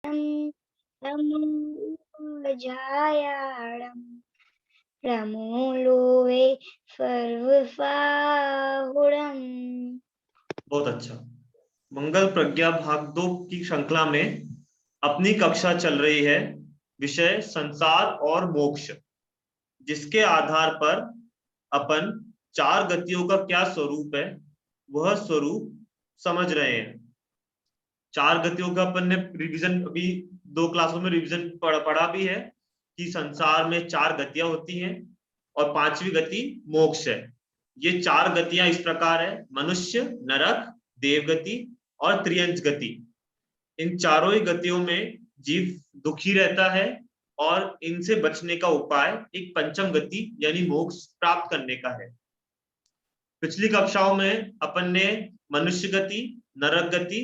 रमूलझायाळं रमूलोवे सर्वसाहुरम्। बहुत अच्छा। मंगल प्रज्ञा भाग 2 की श्रृंखला में अपनी कक्षा चल रही है, विषय संसार और मोक्ष, जिसके आधार पर अपन 4 गतियों का क्या स्वरूप है वह स्वरूप समझ रहे हैं। 4 गतियों का अपन ने रिवीजन अभी 2 क्लासों में रिवीजन पढ़ा भी है कि संसार में 4 गतियां होती हैं और 5वीं गति मोक्ष है। ये 4 गतियां इस प्रकार है: मनुष्य, नरक, देवगति और त्रियंच गति। इन चारों ही गतियों में जीव दुखी रहता है और इनसे बचने का उपाय एक पंचम गति यानी मोक्ष प्राप्त करने का है। पिछली कक्षाओं में अपन ने मनुष्य गति, नरक गति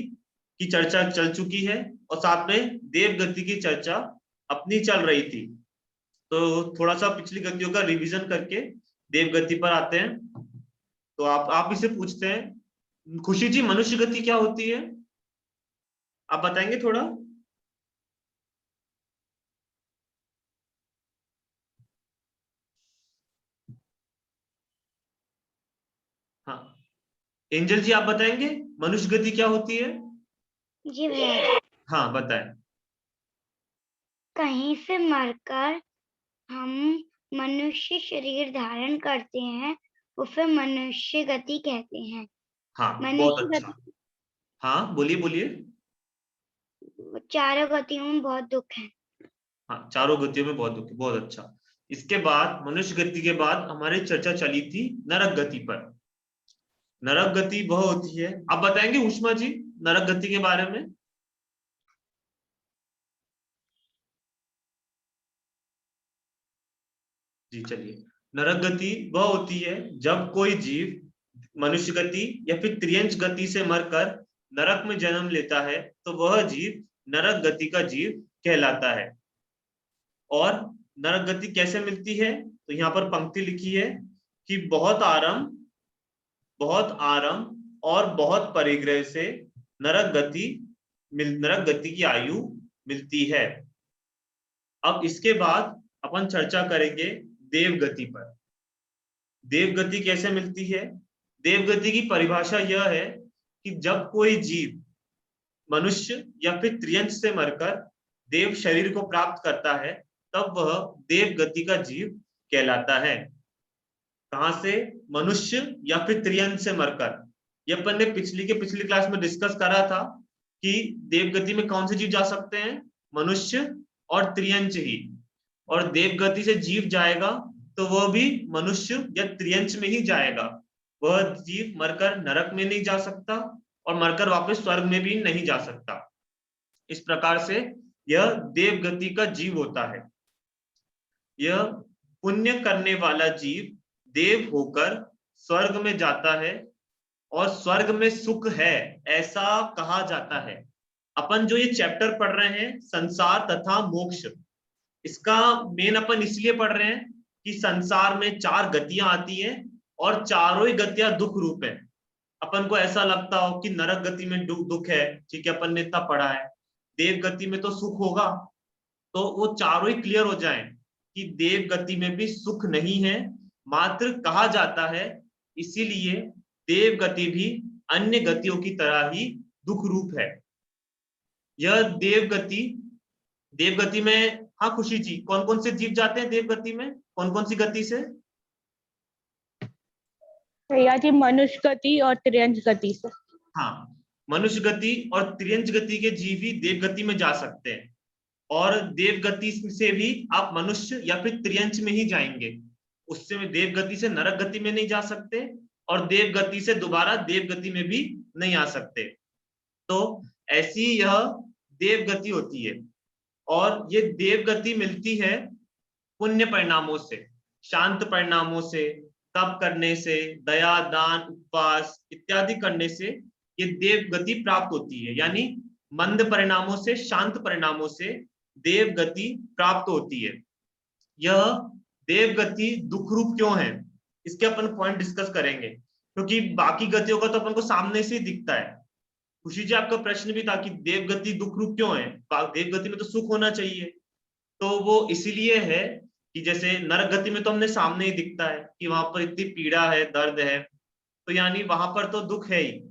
की चर्चा चल चुकी है और साथ में देव गति की चर्चा अपनी चल रही थी। तो थोड़ा सा पिछली गतियों का रिवीजन करके देव गति पर आते हैं। तो आप इसे पूछते हैं, खुशी जी मनुष्य गति क्या होती है, आप बताएंगे थोड़ा? हाँ, एंजल जी आप बताएंगे मनुष्य गति क्या होती है? जी भैया। हाँ बताएं। कहीं से मरकर हम मनुष्य शरीर धारण करते हैं, उसे मनुष्य गति कहते हैं। हाँ बहुत मनुष्य अच्छा। गति, हाँ बोलिए बोलिए। चारों गतियों में बहुत दुख है। हाँ, चारों गतियों में बहुत दुख है, बहुत अच्छा। इसके बाद मनुष्य गति के बाद हमारी चर्चा चली थी नरक गति पर। नरक गति वह होती है, आप बताएंगे उष्मा जी नरक गति के बारे में? जी चलिए। नरक गति वह होती है जब कोई जीव मनुष्य गति या फिर त्रियंच गति से मरकर नरक में जन्म लेता है तो वह जीव नरक गति का जीव कहलाता है। और नरक गति कैसे मिलती है, तो यहाँ पर पंक्ति लिखी है कि बहुत आराम और बहुत परिग्रह से नरक गति की आयु मिलती है। अब इसके बाद अपन चर्चा करेंगे देव गति पर। देव गति कैसे मिलती है? देव गति की परिभाषा यह है कि जब कोई जीव मनुष्य या फिर त्रियंच से मरकर देव शरीर को प्राप्त करता है तब वह देव गति का जीव कहलाता है। कहां से? मनुष्य या फिर त्रियंच से मरकर। ये अपन ने पिछली क्लास में डिस्कस करा था कि देव गति में कौन से जीव जा सकते हैं? मनुष्य और त्रियंच ही। और देव गति से जीव जाएगा तो वह भी मनुष्य या त्रियंच में ही जाएगा। वह जीव मरकर नरक में नहीं जा सकता और मरकर वापस स्वर्ग में भी नहीं जा सकता। इस प्रकार से यह देव गति का जीव होता है। यह पुण्य करने वाला जीव देव होकर स्वर्ग में जाता है और स्वर्ग में सुख है ऐसा कहा जाता है। अपन जो ये चैप्टर पढ़ रहे हैं संसार तथा मोक्ष, इसका मेन अपन इसलिए पढ़ रहे हैं कि संसार में 4 गतियां आती हैं और चारों ही गतियां दुख रूप है। अपन को ऐसा लगता हो कि नरक गति में दुख है, ठीक है, अपन ने इतना पढ़ा है, देव गति में तो सुख होगा, तो वो चारों ही क्लियर हो जाएं कि देव गति में भी सुख नहीं है, मात्र कहा जाता है। इसीलिए देव गति भी अन्य गतियों की तरह ही दुख रूप है। यह देव गति में, हाँ खुशी जी, कौन कौन से जीव जाते हैं देव गति में, कौन कौन सी गति से? भैया जी मनुष्य गति और त्रियंच गति से। हाँ, मनुष्य गति और त्रियंच गति के जीव ही देव गति में जा सकते हैं। और देव गति से भी आप मनुष्य या फिर त्रियंच में ही जाएंगे, उससे में देव गति से नरक गति में नहीं जा सकते और देव गति से दोबारा देव गति में भी नहीं आ सकते। तो ऐसी यह देव गति होती है। और ये देव गति मिलती है पुण्य परिणामों से, शांत परिणामों से, तप करने से, दया, दान, उपवास इत्यादि करने से ये देव गति प्राप्त होती है। यानी मंद परिणामों से, शांत परिणामों से देव गति प्राप्त होती है। यह देव गति दुख रूप क्यों है, इसके अपन पॉइंट डिस्कस करेंगे, क्योंकि बाकी गतियों का तो अपन को सामने से ही दिखता है। खुशी जी आपका प्रश्न भी था कि देवगति दुख रूप क्यों है, देवगति में तो सुख होना चाहिए। तो वो इसीलिए है कि जैसे नरक गति में तो हमने सामने ही दिखता है कि वहां पर इतनी पीड़ा है, दर्द है, तो यानी वहां पर तो दुख है ही।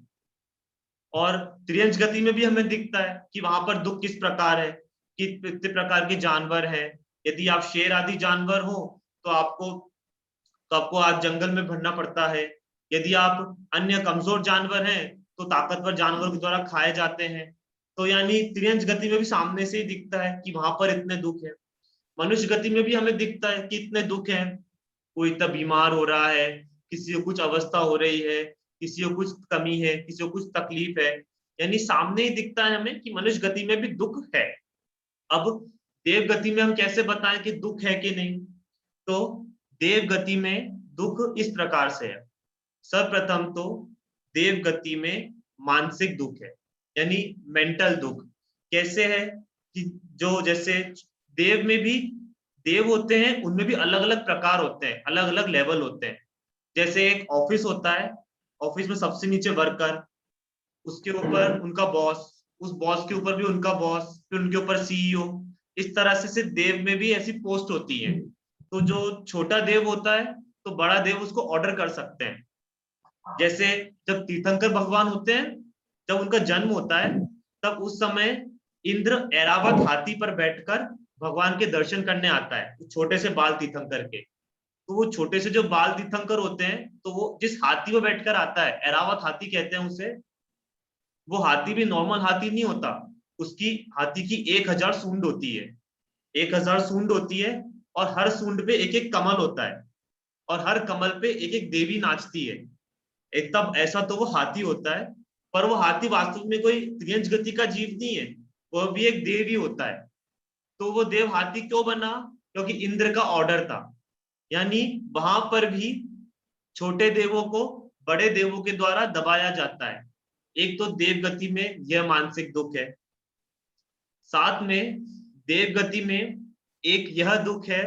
और त्रियंश गति में भी हमें दिखता है कि वहां पर दुख किस प्रकार है, कि इतने प्रकार के जानवर हैं। यदि आप शेर आदि जानवर हो तो आपको आज जंगल में भरना पड़ता है। यदि आप अन्य कमजोर जानवर हैं तो ताकतवर जानवरों के द्वारा खाए जाते हैं। तो यानी त्रियंश गति में भी सामने से ही दिखता है कि वहां पर इतने दुख है। मनुष्य गति में भी हमें दिखता है कि इतने दुख है, कोई इतना बीमार हो रहा है, किसी को कुछ अवस्था हो रही है, किसी को कुछ कमी है, किसी को कुछ तकलीफ है। यानी सामने ही दिखता है हमें कि मनुष्य गति में भी दुख है। अब देव गति में हम कैसे बताएं कि दुख है कि नहीं? तो देव गति में दुख इस प्रकार से है। सर्वप्रथम तो देव गति में मानसिक दुख है, यानी मेंटल दुख। कैसे है कि जो जैसे देव में भी देव होते हैं, उनमें भी अलग अलग प्रकार होते हैं, अलग अलग लेवल होते हैं। जैसे एक ऑफिस होता है, ऑफिस में सबसे नीचे वर्कर, उसके ऊपर उनका बॉस, उस बॉस के ऊपर भी उनका बॉस, फिर उनके ऊपर सीईओ। इस तरह से देव में भी ऐसी पोस्ट होती है। तो जो छोटा देव होता है तो बड़ा देव उसको ऑर्डर कर सकते हैं। जैसे जब तीर्थंकर भगवान होते हैं, जब उनका जन्म होता है, तब उस समय इंद्र ऐरावत हाथी पर बैठकर भगवान के दर्शन करने आता है, छोटे से बाल तीर्थंकर के। तो वो छोटे से जो बाल तीर्थंकर होते हैं, तो वो जिस हाथी पर बैठकर आता है, ऐरावत हाथी कहते हैं उसे, वो हाथी भी नॉर्मल हाथी नहीं होता। उसकी हाथी की 1000 सूंड होती है, 1000 सूंड होती है, और हर सूंड पे एक एक कमल होता है, और हर कमल पे एक एक देवी नाचती है। एक तब ऐसा तो वो हाथी होता है, पर वो हाथी वास्तव में कोई त्रियंश गति का जीव नहीं है, वो भी एक देव ही होता है। तो वो देव हाथी क्यों बना? क्योंकि इंद्र का ऑर्डर था। यानी वहां पर भी छोटे देवों को बड़े देवों के द्वारा दबाया जाता है। एक तो देव गति में यह मानसिक दुख है, साथ में देव गति में एक यह दुख है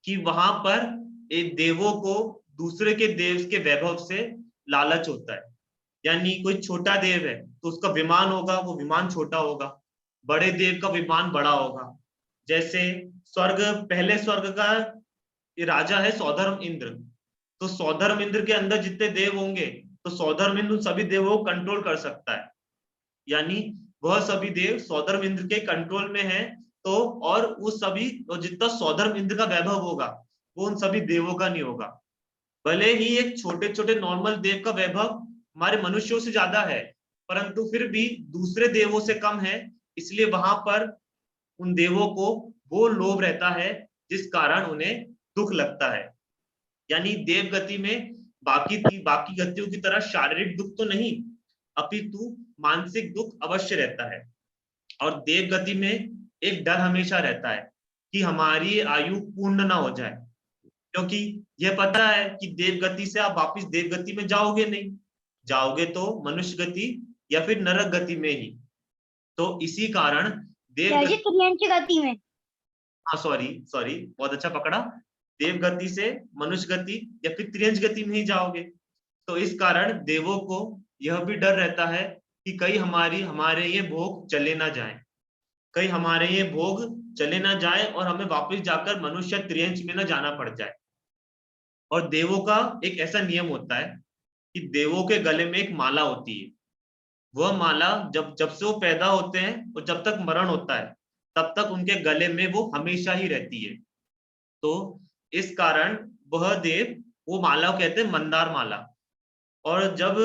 कि वहां पर एक देवों को दूसरे के देव के वैभव से लालच होता है। यानी कोई छोटा देव है तो उसका विमान होगा, वो विमान छोटा होगा, बड़े देव का विमान बड़ा होगा। जैसे स्वर्ग, पहले स्वर्ग का राजा है सौधर्म इंद्र। तो सौधर्म इंद्र के अंदर जितने देव होंगे, तो सौधर्म इंद्र सभी देवों को कंट्रोल कर सकता है। यानी वह सभी देव सौधर्म इंद्र के कंट्रोल में है। तो और उस सभी जितना सौधर्म इंद्र का वैभव होगा, वो उन सभी देवों का नहीं होगा। भले ही एक छोटे छोटे नॉर्मल देव का वैभव हमारे मनुष्यों से ज्यादा है, परंतु फिर भी दूसरे देवों से कम है। इसलिए वहां पर उन देवों को वो लोभ रहता है, जिस कारण उन्हें दुख लगता है। यानी देव गति में बाकी गतियों की तरह शारीरिक दुख तो नहीं, अपितु मानसिक दुख अवश्य रहता है। और देव गति में एक डर हमेशा रहता है कि हमारी आयु पूर्ण ना हो जाए, क्योंकि यह पता है कि देव गति से आप वापिस देव गति में जाओगे नहीं, जाओगे तो मनुष्य गति या फिर नरक गति में ही। तो इसी कारण देव गति में, हाँ सॉरी बहुत अच्छा पकड़ा, देव गति से मनुष्य गति या फिर त्रियंश गति में ही जाओगे। तो इस कारण देवों को यह भी डर रहता है कि कहीं हमारे ये भोग चले ना जाए, कहीं हमारे ये भोग चले ना जाए और हमें वापस जाकर मनुष्य त्रियंश में ना जाना पड़ जाए। और देवों का एक ऐसा नियम होता है कि देवों के गले में एक माला होती है। वह माला जब से वो पैदा होते हैं और जब तक मरण होता है, तब तक उनके गले में वो हमेशा ही रहती है। तो इस कारण वह देव, वो माला कहते हैं मंदार माला। और जब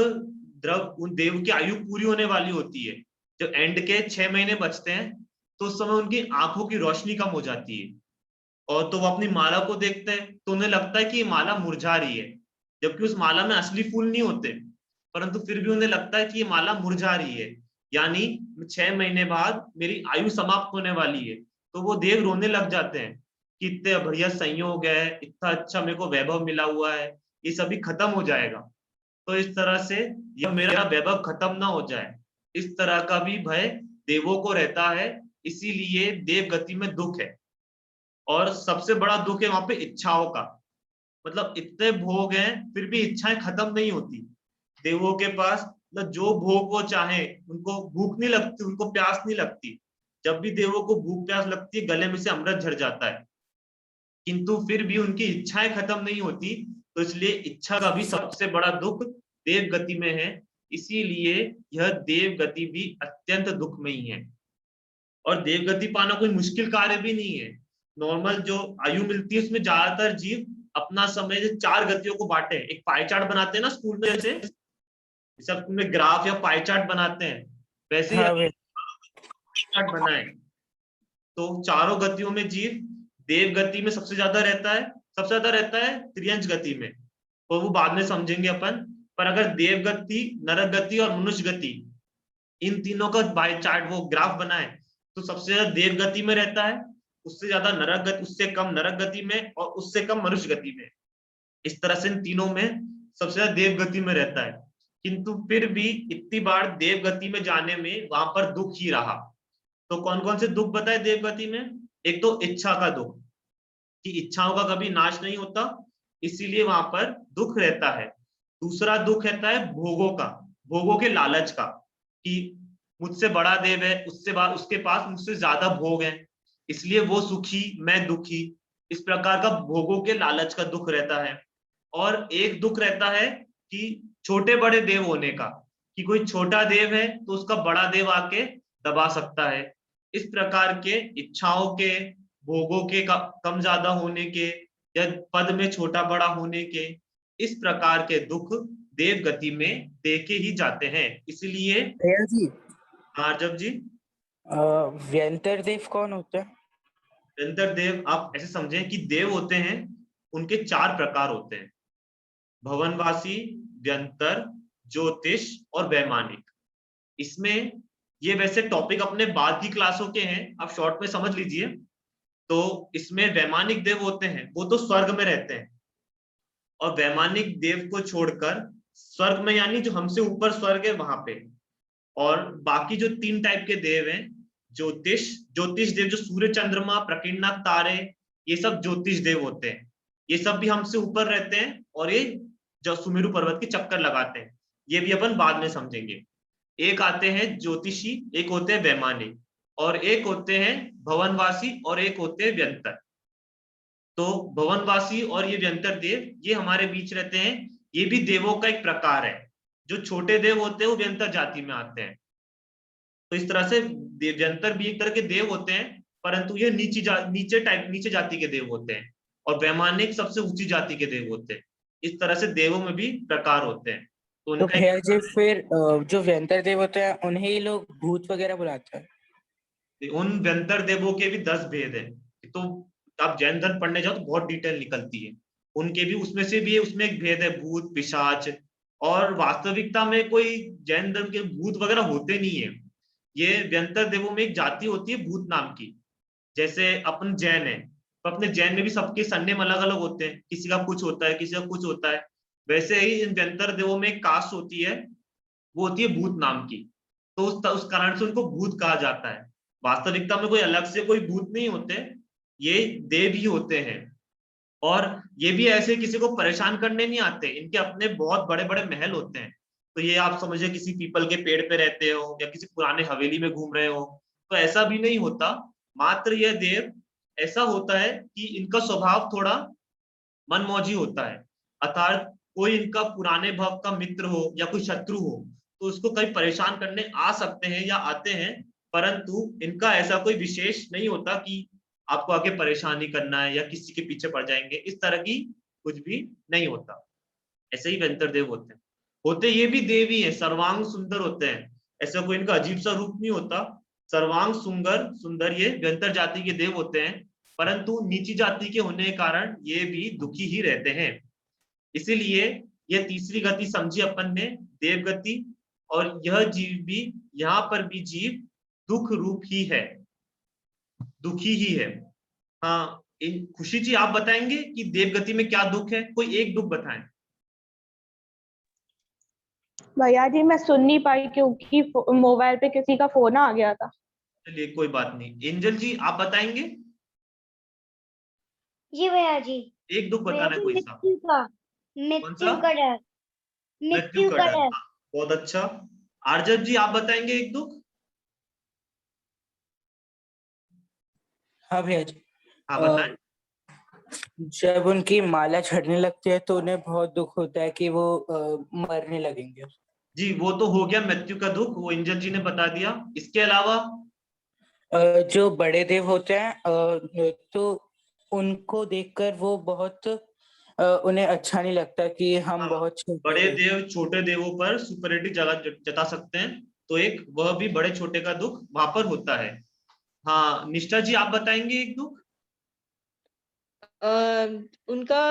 उन देव की आयु पूरी होने वाली होती है, जब एंड के 6 महीने बचते हैं, तो उस समय उनकी आंखों की रोशनी कम हो जाती है। और तो वो अपनी माला को देखते हैं तो उन्हें लगता है कि ये माला मुरझा रही है, जबकि उस माला में असली फूल नहीं होते, परंतु फिर भी उन्हें लगता है कि ये माला मुरझा रही है, यानी 6 महीने बाद मेरी आयु समाप्त होने वाली है। तो वो देव रोने लग जाते हैं कि इतने बढ़िया संयोग है, इतना अच्छा मेरे को वैभव मिला हुआ है, ये सभी खत्म हो जाएगा। तो इस तरह से यह मेरा वैभव खत्म ना हो जाए, इस तरह का भी भय देवों को रहता है। इसीलिए देव गति में दुख है। और सबसे बड़ा दुख है वहां पे इच्छाओं का, मतलब इतने भोग हैं फिर भी इच्छाएं खत्म नहीं होती। देवों के पास मतलब जो भोग वो चाहे, उनको भूख नहीं लगती, उनको प्यास नहीं लगती। जब भी देवों को भूख प्यास लगती है, गले में से अमृत झर जाता है, किंतु फिर भी उनकी इच्छाएं खत्म नहीं होती। तो इसलिए इच्छा का भी सबसे बड़ा दुख देव गति में है। इसीलिए यह देव गति भी अत्यंत दुखमयी है। और देव गति पाना कोई मुश्किल कार्य भी नहीं है। नॉर्मल जो आयु मिलती है उसमें ज्यादातर जीव अपना समय जो 4 गतियों को बांटे, एक पाई चार्ट बनाते हैं ना स्कूल में, जैसे सब स्कूल में ग्राफ या पाई चार्ट बनाते हैं, वैसे ही हाँ भाई। चार्ट बनाए। तो चारों गतियों में जीव देव गति में सबसे ज्यादा रहता है, सबसे ज्यादा रहता है त्रियंच गति में, तो वो बाद में समझेंगे अपन। पर अगर देव गति, नरक गति और मनुष्य गति, इन तीनों का बाय चार्ट वो ग्राफ बनाए, तो सबसे ज्यादा देव गति में रहता है, उससे ज्यादा नरक गति, उससे कम नरक गति में, और उससे कम मनुष्य गति में। इस तरह से इन तीनों में सबसे ज्यादा देव गति में रहता है। किंतु फिर भी इतनी बार देव गति में जाने में वहां पर दुख ही रहा। तो कौन कौन से दुख बताए देव गति में? एक तो इच्छा का दुख, कि इच्छाओं का कभी नाश नहीं होता, इसीलिए वहां पर दुख रहता है। दूसरा दुख रहता है भोगों का, भोगों के लालच का, कि मुझसे बड़ा देव है, उससे बाद उसके पास मुझसे ज्यादा भोग है, इसलिए वो सुखी मैं दुखी, इस प्रकार का भोगों के लालच का दुख रहता है। और एक दुख रहता है कि छोटे बड़े देव होने का, कि कोई छोटा देव है तो उसका बड़ा देव आके दबा सकता है। इस प्रकार के इच्छाओं के, भोगों के कम ज्यादा होने के, या पद में छोटा बड़ा होने के, इस प्रकार के दुख देव गति में देखे ही जाते हैं। इसलिए भैया जी, आर्जव जी, व्यंतर देव कौन होते हैं? व्यंतर देव आप ऐसे समझें कि देव होते हैं, उनके 4 प्रकार होते हैं: भवनवासी, व्यंतर, ज्योतिष और वैमानिक। इसमें ये वैसे टॉपिक अपने बाद की क्लासों के हैं, आप शॉर्ट में समझ लीजिए। तो इसमें वैमानिक देव होते हैं, वो तो स्वर्ग में रहते हैं, और वैमानिक देव को छोड़कर स्वर्ग में, यानी जो हमसे ऊपर स्वर्ग है वहां पे। और बाकी जो 3 टाइप के देव हैं, ज्योतिष, ज्योतिष देव जो सूर्य चंद्रमा प्रकीर्णक तारे, ये सब ज्योतिष देव होते हैं। ये सब भी हमसे ऊपर रहते हैं, और ये जो सुमेरु पर्वत के चक्कर लगाते हैं, ये भी अपन बाद में समझेंगे। एक आते हैं ज्योतिषी, एक होते हैं वैमानिक, और एक होते हैं भवनवासी, और एक होते हैं व्यंतर। तो भवनवासी और ये व्यंतर देव, ये हमारे बीच रहते हैं। ये भी देवों का एक प्रकार है। जो छोटे देव होते हैं वो व्यंतर जाति में आते हैं। तो इस तरह से व्यंतर भी एक तरह के देव होते हैं, परंतु ये नीचे जाति के देव होते हैं, और वैमानिक सबसे ऊंची जाति के देव होते हैं। इस तरह से देवों में भी प्रकार होते हैं। तो तो उनका भैया जी फिर जो व्यंतर देव होते हैं उन्हें ही लोग भूत वगैरह बुलाते हैं? उन व्यंतर देवों के भी 10 भेद हैं। तो आप जैन धर्म पढ़ने जाओ तो बहुत डिटेल निकलती है उनके भी, उसमें से भी उसमें एक भेद है भूत पिशाच। और वास्तविकता में कोई जैन धर्म के भूत वगैरह होते नहीं है। ये व्यंतर देवों में एक जाति होती है भूत नाम की। जैसे अपन जैन है, तो अपने जैन में भी सबके सरनेम अलग अलग होते हैं, किसी का कुछ होता है, किसी का कुछ होता है। वैसे ही इन व्यंतर देवों में एक कास्ट होती है, वो होती है भूत नाम की। तो उस कारण से उनको भूत कहा जाता है। वास्तविकता में कोई अलग से कोई भूत नहीं होते, ये देव ही होते हैं। और ये भी ऐसे किसी को परेशान करने नहीं आते, इनके अपने बहुत बड़े बड़े महल होते हैं। तो ये आप समझिए किसी पीपल के पेड़ पे रहते हो, या किसी पुराने हवेली में घूम रहे हो, तो ऐसा भी नहीं होता। मात्र यह देव ऐसा होता है कि इनका स्वभाव थोड़ा मनमौजी होता है। अर्थात कोई इनका पुराने भाव का मित्र हो या कोई शत्रु हो, तो उसको कहीं परेशान करने आ सकते हैं या आते हैं, परंतु इनका ऐसा कोई विशेष नहीं होता कि आपको आगे परेशानी करना है या किसी के पीछे पड़ जाएंगे, इस तरह की कुछ भी नहीं होता। ऐसे ही व्यंतर देव होते हैं। होते ये भी देव ही है, सर्वांग सुंदर होते हैं। ऐसा कोई इनका अजीब सा रूप नहीं होता। सर्वांग सुंदर सुंदर ये व्यंतर जाति के देव होते हैं, परंतु नीची जाति के होने के कारण ये भी दुखी ही रहते हैं। इसीलिए यह तीसरी गति समझी अपन ने, देव गति। और यह जीव भी, यहाँ पर भी जीव दुख रूप ही है, दुखी ही है। हाँ, खुशी जी आप बताएंगे कि देव गति में क्या दुख है? कोई एक दुख बताएं। भैया जी मैं सुन नहीं पाई क्योंकि मोबाइल पे किसी का फोन आ गया था। चलिए कोई बात नहीं। एंजल जी आप बताएंगे? जी भैया जी। एक दुख भैया बताना जी कोई सा। मृत्यु का, कौन सा? मृत्यु का डर, मृत्यु मृत्यु का का डर। डर। बहुत अच्छा। आरजब जी आप बताएंगे एक दुख? हाँ भैया जी। हाँ अ, बताएं। जब उनकी माला झड़ने लगती है तो उन्हें बहुत दुख होता है कि वो मरने लगेंगे। जी वो तो हो गया मृत्यु का दुख, वो इंजन जी ने बता दिया। इसके अलावा? जो बड़े देव होते हैं तो उनको देखकर वो बहुत उन्हें अच्छा नहीं लगता कि हम हाँ, बहुत छोटे बड़े हैं। देव छोटे देवों पर सुपरिटी जता सकते हैं, तो एक वह भी बड़े छोटे का दुख वहां पर होता है। हाँ निष्ठा जी आप बताएंगे एक दुख? उनका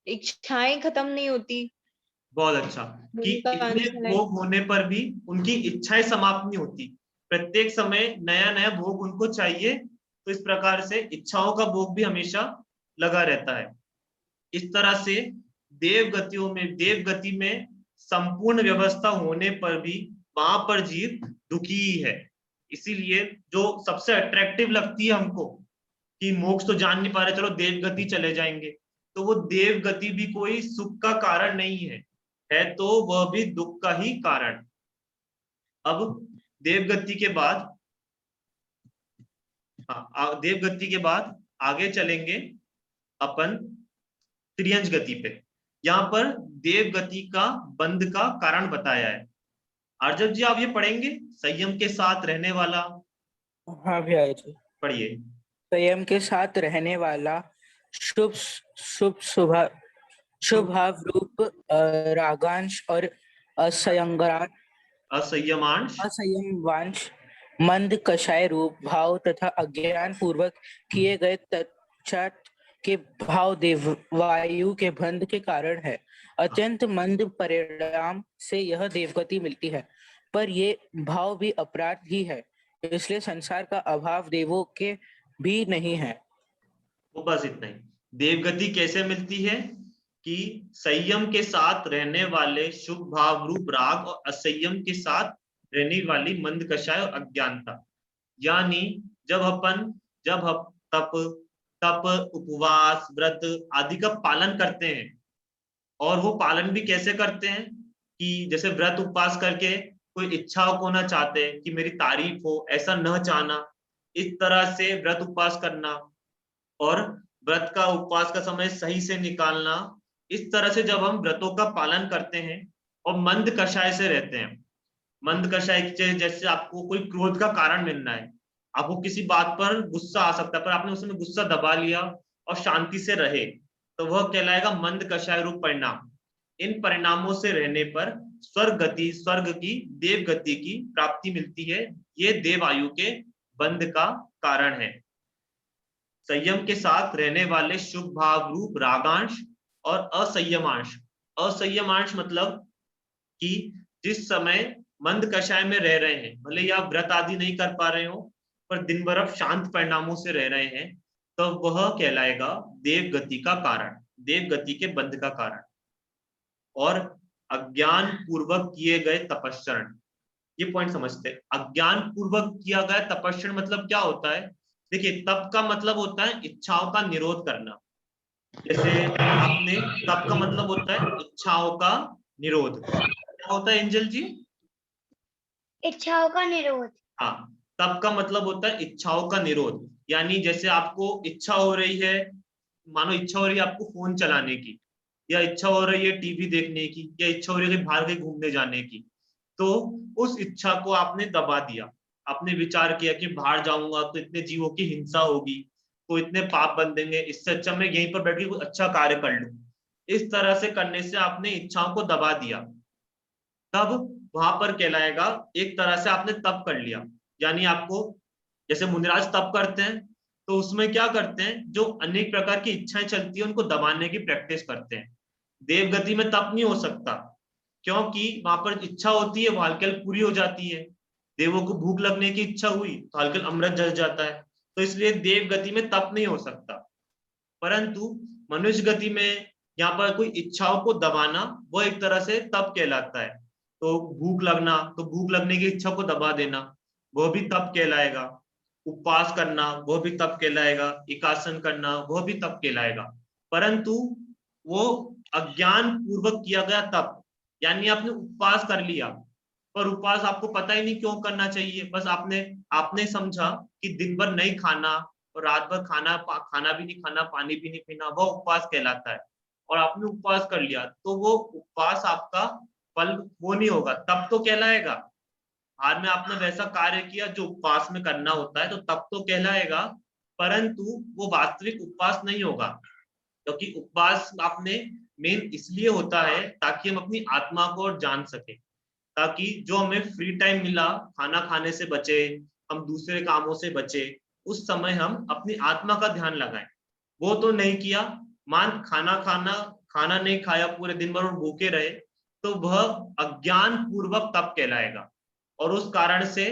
इच्छाएं खत्म नहीं होती। बहुत अच्छा, कि उनका इतने आंसर है। भोग होने पर भी उनकी इच्छाएं समाप्त नहीं होती, प्रत्येक समय नया नया भोग उनको चाहिए, तो इस प्रकार से इच्छाओं का भोग भी हमेशा लगा रहता है। इस तरह से देव गतियों में, देव गति में संपूर्ण व्यवस्था होने पर भी वहां पर जीव दुखी ही है। इसीलिए जो सबसे अट्रैक्टिव लगती है हमको कि मोक्ष तो जान नहीं पा रहे, चलो देव गति चले जाएंगे, तो वो देव गति भी कोई सुख का कारण नहीं है तो वह भी दुख का ही कारण। अब देवगति के बाद, देवगति के बाद आगे चलेंगे अपन त्रियंज गति पे। यहाँ पर देवगति का बंध का कारण बताया है। अर्जुन जी आप ये पढ़ेंगे, संयम के साथ रहने वाला? हाँ भैया जी। पढ़िए। संयम के साथ रहने वाला, शुभ शुभ शुभाव रूप रागांश और असंयंगांश असंयमांश। असंयमवांश मंद कषाय रूप भाव तथा अज्ञान पूर्वक किए गए तत्पश्चात के भाव देव वायु के बंध के कारण है। अत्यंत मंद परिणाम से यह देवगति मिलती है, पर ये भाव भी अपराध ही है, इसलिए संसार का अभाव देवों के भी नहीं है। वो बस इतना ही। देवगति कैसे मिलती है कि संयम के साथ रहने वाले शुभ भाव रूप राग और असंयम के साथ रहने वाली मंद कषाय और अज्ञानता। यानी जब हम तप तप उपवास व्रत आदि का पालन करते हैं, और वो पालन भी कैसे करते हैं कि जैसे व्रत उपवास करके कोई इच्छाओं को ना चाहते कि मेरी तारीफ हो, ऐसा न चाहना, इस तरह से व्रत उपवास करना, और व्रत का उपवास का समय सही से निकालना, इस तरह से जब हम व्रतों का पालन करते हैं और मंद कषाय से रहते हैं। मंद कषाय जैसे आपको कोई क्रोध का कारण मिलना है, आपको किसी बात पर गुस्सा आ सकता है, पर आपने उसमें गुस्सा दबा लिया और शांति से रहे, तो वह कहलाएगा मंद कषाय रूप परिणाम। इन परिणामों से रहने पर स्वर्ग की देव गति की प्राप्ति मिलती है। ये देव आयु के बंध का कारण है। संयम के साथ रहने वाले शुभ भाव रूप रागांश और असंयमांश। असंयमांश मतलब कि जिस समय मंद कषाय में रह रहे हैं, भले ही आप व्रत आदि नहीं कर पा रहे हो, पर दिन भर आप शांत परिणामों से रह रहे हैं, तो वह कहलाएगा देव गति का कारण, देव गति के बंध का कारण। और अज्ञान पूर्वक किए गए तपस्चरण, ये पॉइंट समझते हैं। अज्ञान पूर्वक किया गया तपस्चरण मतलब क्या होता है? देखिए तप का मतलब होता है इच्छाओं का निरोध करना। जैसे आपने, तप का मतलब होता है इच्छाओं का निरोध। क्या होता है एंजल जी? इच्छाओं का निरोध। हाँ, तप का मतलब होता है इच्छाओं का निरोध। यानी जैसे आपको इच्छा हो रही है, मानो इच्छा हो रही है आपको फोन चलाने की, या इच्छा हो रही है टीवी देखने की, या इच्छा हो रही है बाहर कहीं घूमने जाने की, तो उस इच्छा को आपने दबा दिया। आपने विचार किया कि बाहर जाऊंगा तो इतने जीवों की हिंसा होगी, तो इतने पाप बन देंगे, इससे अच्छा मैं यहीं पर बैठ के कुछ अच्छा कार्य कर लूं। इस तरह से करने से आपने इच्छाओं को दबा दिया, तब वहां पर कहलाएगा एक तरह से आपने तप कर लिया। यानी आपको, जैसे मुनिराज तप करते हैं, तो उसमें क्या करते हैं, जो अनेक प्रकार की इच्छाएं चलती है उनको दबाने की प्रैक्टिस करते हैं। देवगति में तप नहीं हो सकता, क्योंकि वहां पर इच्छा होती है वो हल्के पूरी हो जाती है। देवों को भूख लगने की इच्छा हुई तो हल्के अमृत जल जाता है, तो इसलिए देव गति में तप नहीं हो सकता। परंतु मनुष्य गति में यहाँ पर कोई इच्छाओं को दबाना, वो एक तरह से तप कहलाता है। तो भूख लगना, तो भूख लगने की इच्छा को दबा देना, वह भी तप कहलाएगा। उपवास करना वह भी तप कहलाएगा, एकासन करना वह भी तप कहलाएगा। परंतु वो अज्ञान पूर्वक किया गया तप, यानी आपने उपवास कर लिया, पर उपवास आपको पता ही नहीं क्यों करना चाहिए, बस आपने समझा कि दिन भर नहीं खाना और रात भर खाना भी नहीं खाना, पानी भी नहीं पीना, वो उपवास कहलाता है, और आपने उपवास कर लिया, तो वो उपवास आपका फल वो नहीं होगा, तब तो कहलाएगा। बाद में आपने वैसा कार्य किया जो उपवास में करना होता है, तो तब तो कहलाएगा, परंतु वो वास्तविक उपवास नहीं होगा, क्योंकि उपवास आपने मेन इसलिए होता है ताकि हम अपनी आत्मा को और जान सके, ताकि जो हमें फ्री टाइम मिला, खाना खाने से बचे, हम दूसरे कामों से बचे, उस समय हम अपनी आत्मा का ध्यान लगाएं। वो तो नहीं किया, खाना नहीं खाया पूरे दिन भर और भूखे रहे, तो वह अज्ञान पूर्वक तप कहलाएगा, और उस कारण से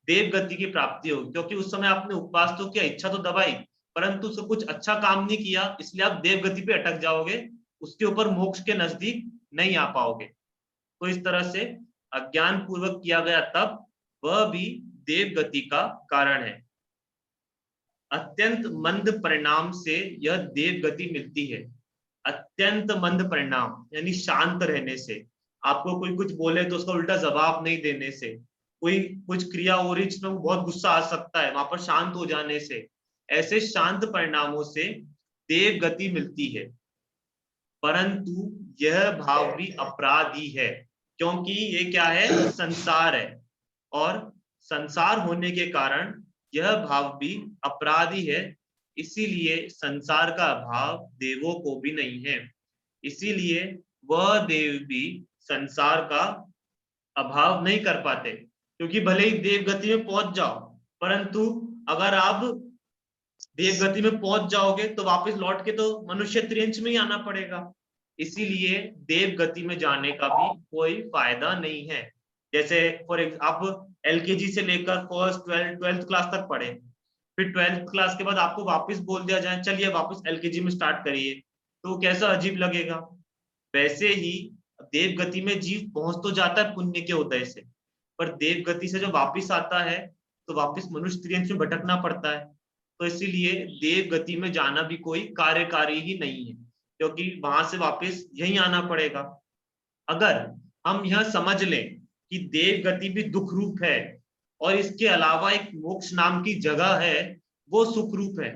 देव गति की प्राप्ति होगी, क्योंकि उस समय आपने उपवास तो किया, इच्छा तो दबाई, परंतु उससे कुछ अच्छा काम नहीं किया, इसलिए आप देव गति पे अटक जाओगे, उसके ऊपर मोक्ष के नजदीक नहीं आ पाओगे। तो इस तरह से अज्ञान पूर्वक किया गया तप वह भी देव गति का कारण है। अत्यंत मंद परिणाम से यह देव गति मिलती है। अत्यंत मंद परिणाम यानी शांत रहने से, आपको कोई कुछ बोले तो उसका उल्टा जवाब नहीं देने से, कोई कुछ क्रिया हो रही जिसमें बहुत गुस्सा आ सकता है, वहां पर शांत हो जाने से, ऐसे शांत परिणामों से देव गति मिलती है। परंतु यह भाव भी अपराधी है, क्योंकि ये क्या है, संसार है, और संसार होने के कारण यह भाव भी अपराधी है, इसीलिए संसार का भाव देवों को भी नहीं है, इसीलिए वह देव भी संसार का अभाव नहीं कर पाते, क्योंकि भले ही देव गति में पहुंच जाओ, परंतु अगर आप देव गति में पहुंच जाओगे तो वापस लौट के तो मनुष्य त्रियंच में ही आना पड़ेगा, इसीलिए देव गति में जाने का भी कोई फायदा नहीं है। जैसे आप एलकेजी से लेकर फर्स्ट ट्वेल्थ क्लास तक पढ़े, फिर 12th क्लास के बाद आपको वापस बोल दिया जाए चलिए वापस एलकेजी में स्टार्ट करिए, तो कैसा अजीब लगेगा। वैसे ही देव गति में जीव पहुंच तो जाता है पुण्य के उदय से, पर देव गति से जो वापिस आता है तो वापिस मनुष्य त्रियंच में भटकना पड़ता है, तो इसीलिए देव गति में जाना भी कोई कार्यकारी ही नहीं है, क्योंकि वहां से वापस यही आना पड़ेगा। अगर हम यह समझ लें कि देव गति भी दुख रूप है और इसके अलावा एक मोक्ष नाम की जगह है वो सुख रूप है,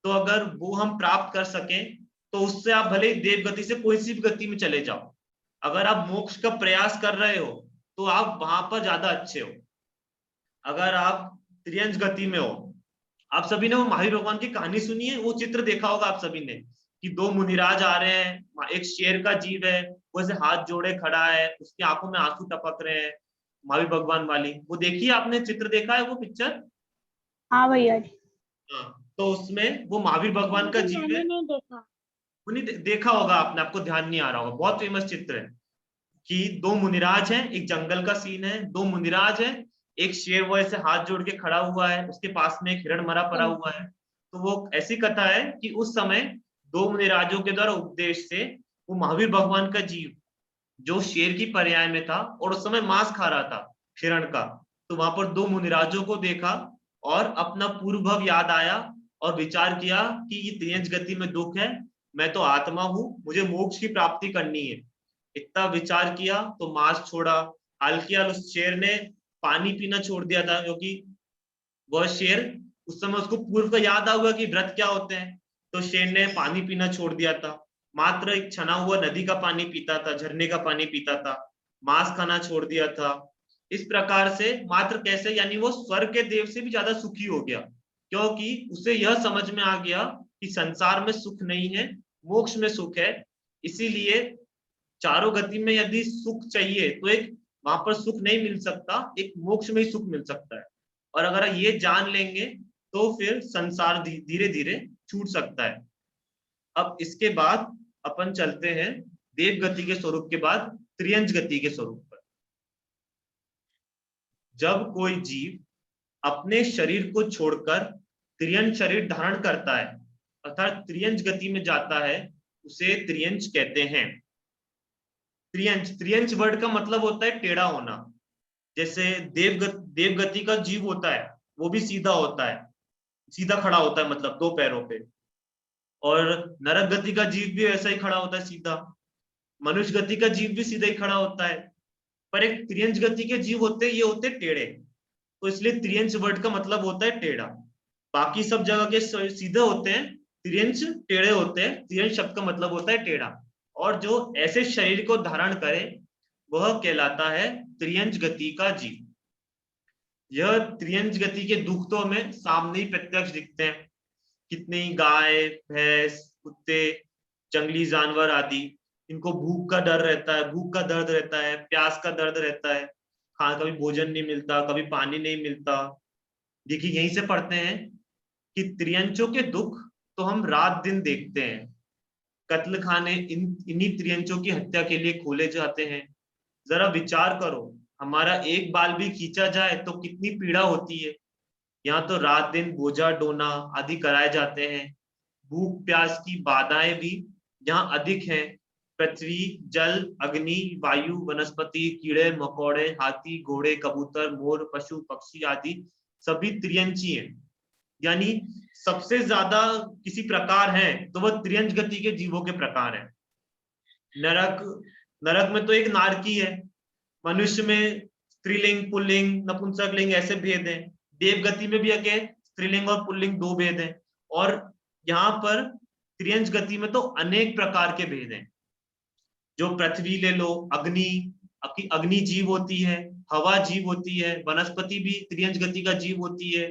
तो अगर वो हम प्राप्त कर सकें तो उससे आप भले ही देव गति से कोई सी भी गति में चले जाओ, अगर आप मोक्ष का प्रयास कर रहे हो तो आप वहां पर ज्यादा अच्छे हो। अगर आप त्रियंच गति में हो, आप सभी ने वो महावीर भगवान की कहानी सुनी है, वो चित्र देखा होगा आप सभी ने कि दो मुनिराज आ रहे हैं, एक शेर का जीव है, वो ऐसे हाथ जोड़े खड़ा है, उसकी आंखों में आंसू टपक रहे हैं, महावीर भगवान वाली, वो देखिए आपने चित्र देखा है वो पिक्चर? हाँ भैया जी। हाँ, तो उसमें वो महावीर भगवान का जीव है, नहीं देखा, देखा होगा आपने, आपको ध्यान नहीं आ रहा होगा, बहुत फेमस चित्र है कि दो मुनिराज हैं, एक जंगल का सीन है, दो मुनिराज हैं, एक शेर वो ऐसे हाथ जोड़ के खड़ा हुआ है, उसके पास में एक हिरण मरा पड़ा हुआ है। तो वो ऐसी कथा है कि उस समय दो मुनिराजों के द्वारा उपदेश से वो महावीर भगवान का जीव जो शेर की पर्याय में था और उस समय मांस खा रहा था हिरण का, तो वहां पर दो मुनिराजों को देखा और अपना पूर्व भव याद आया और विचार किया कि ये त्रियंच गति में दुख है, मैं तो आत्मा हूं, मुझे मोक्ष की प्राप्ति करनी है। इतना विचार किया तो मांस छोड़ा, हाल उस शेर ने पानी पीना छोड़ दिया था, क्योंकि वह शेर उस समय उसको पूर्व का याद आ हुआ कि व्रत क्या होते हैं, तो शेर ने पानी पीना छोड़ दिया था, मात्र एक छना हुआ नदी का पानी पीता था, झरने का पानी पीता था, मांस खाना छोड़ दिया था। इस प्रकार से मात्र कैसे, यानी वो स्वर्ग के देव से भी ज्यादा सुखी हो गया, क्योंकि उसे यह समझ में आ गया कि संसार में सुख नहीं है, मोक्ष में सुख है। इसीलिए चारों गति में यदि सुख चाहिए तो एक वहां पर सुख नहीं मिल सकता, एक मोक्ष में ही सुख मिल सकता है, और अगर ये जान लेंगे तो फिर संसार धीरे धीरे छूट सकता है। अब इसके बाद अपन चलते हैं देव गति के स्वरूप के बाद त्रियंच गति के स्वरूप पर। जब कोई जीव अपने शरीर को छोड़कर त्रियंच शरीर धारण करता है अर्थात त्रियंच गति में जाता है, उसे त्रियंच कहते हैं। त्रियंच वर्ड का मतलब होता है टेढ़ा होना। जैसे देव गति का जीव होता है वो भी सीधा होता है, सीधा खड़ा होता है, मतलब दो पैरों पे, और नरक गति का जीव भी ऐसा ही खड़ा होता है सीधा। मनुष्य गति का जीव भी सीधा ही खड़ा होता है, पर एक त्रियंच गति के जीव होते हैं, ये होते टेढ़े, तो इसलिए त्रियंच वर्ड का मतलब होता है टेढ़ा। बाकी सब जगह के सीधे होते हैं, त्रियंच टेढ़े होते हैं। त्रियंच शब्द का मतलब होता है टेढ़ा, और जो ऐसे शरीर को धारण करे वह कहलाता है त्रियंच गति का जीव। यह त्रियंच गति के दुख तो हमें सामने ही प्रत्यक्ष दिखते हैं। कितनी गाय, भैंस, कुत्ते, जंगली जानवर आदि, इनको भूख का डर रहता है, भूख का दर्द रहता है, प्यास का दर्द रहता है, कभी भोजन नहीं मिलता, कभी पानी नहीं मिलता। देखिए यहीं से पढ़ते हैं कि त्रियंचों के दुख तो हम रात दिन देखते हैं। कत्ल खाने इन्हीं त्रियंचों की हत्या के लिए खोले जाते हैं। जरा विचार करो, हमारा एक बाल भी खींचा जाए तो कितनी पीड़ा होती है। यहाँ तो रात दिन बोझा ढोना आदि कराए जाते हैं। भूख प्यास की बाधाएं भी यहाँ अधिक हैं। पृथ्वी, जल, अग्नि, वायु, वनस्पति, कीड़े मकोड़े, हाथी, घोड़े, कबूतर, मोर, पशु पक्षी आदि सभी त्रियंची हैं। यानी सबसे ज्यादा किसी प्रकार है तो वह त्रियंच गति के जीवों के प्रकार है। नरक में तो एक नारकी है। मनुष्य में स्त्रीलिंग, पुल्लिंग, नपुंसकलिंग ऐसे भेद हैं। देवगति में भी अके स्त्रीलिंग और पुल्लिंग दो भेद हैं, और यहाँ पर त्रियंच गति में तो अनेक प्रकार के भेद हैं। जो पृथ्वी ले लो, अग्नि जीव होती है, हवा जीव होती है, वनस्पति भी त्रियंच गति का जीव होती है,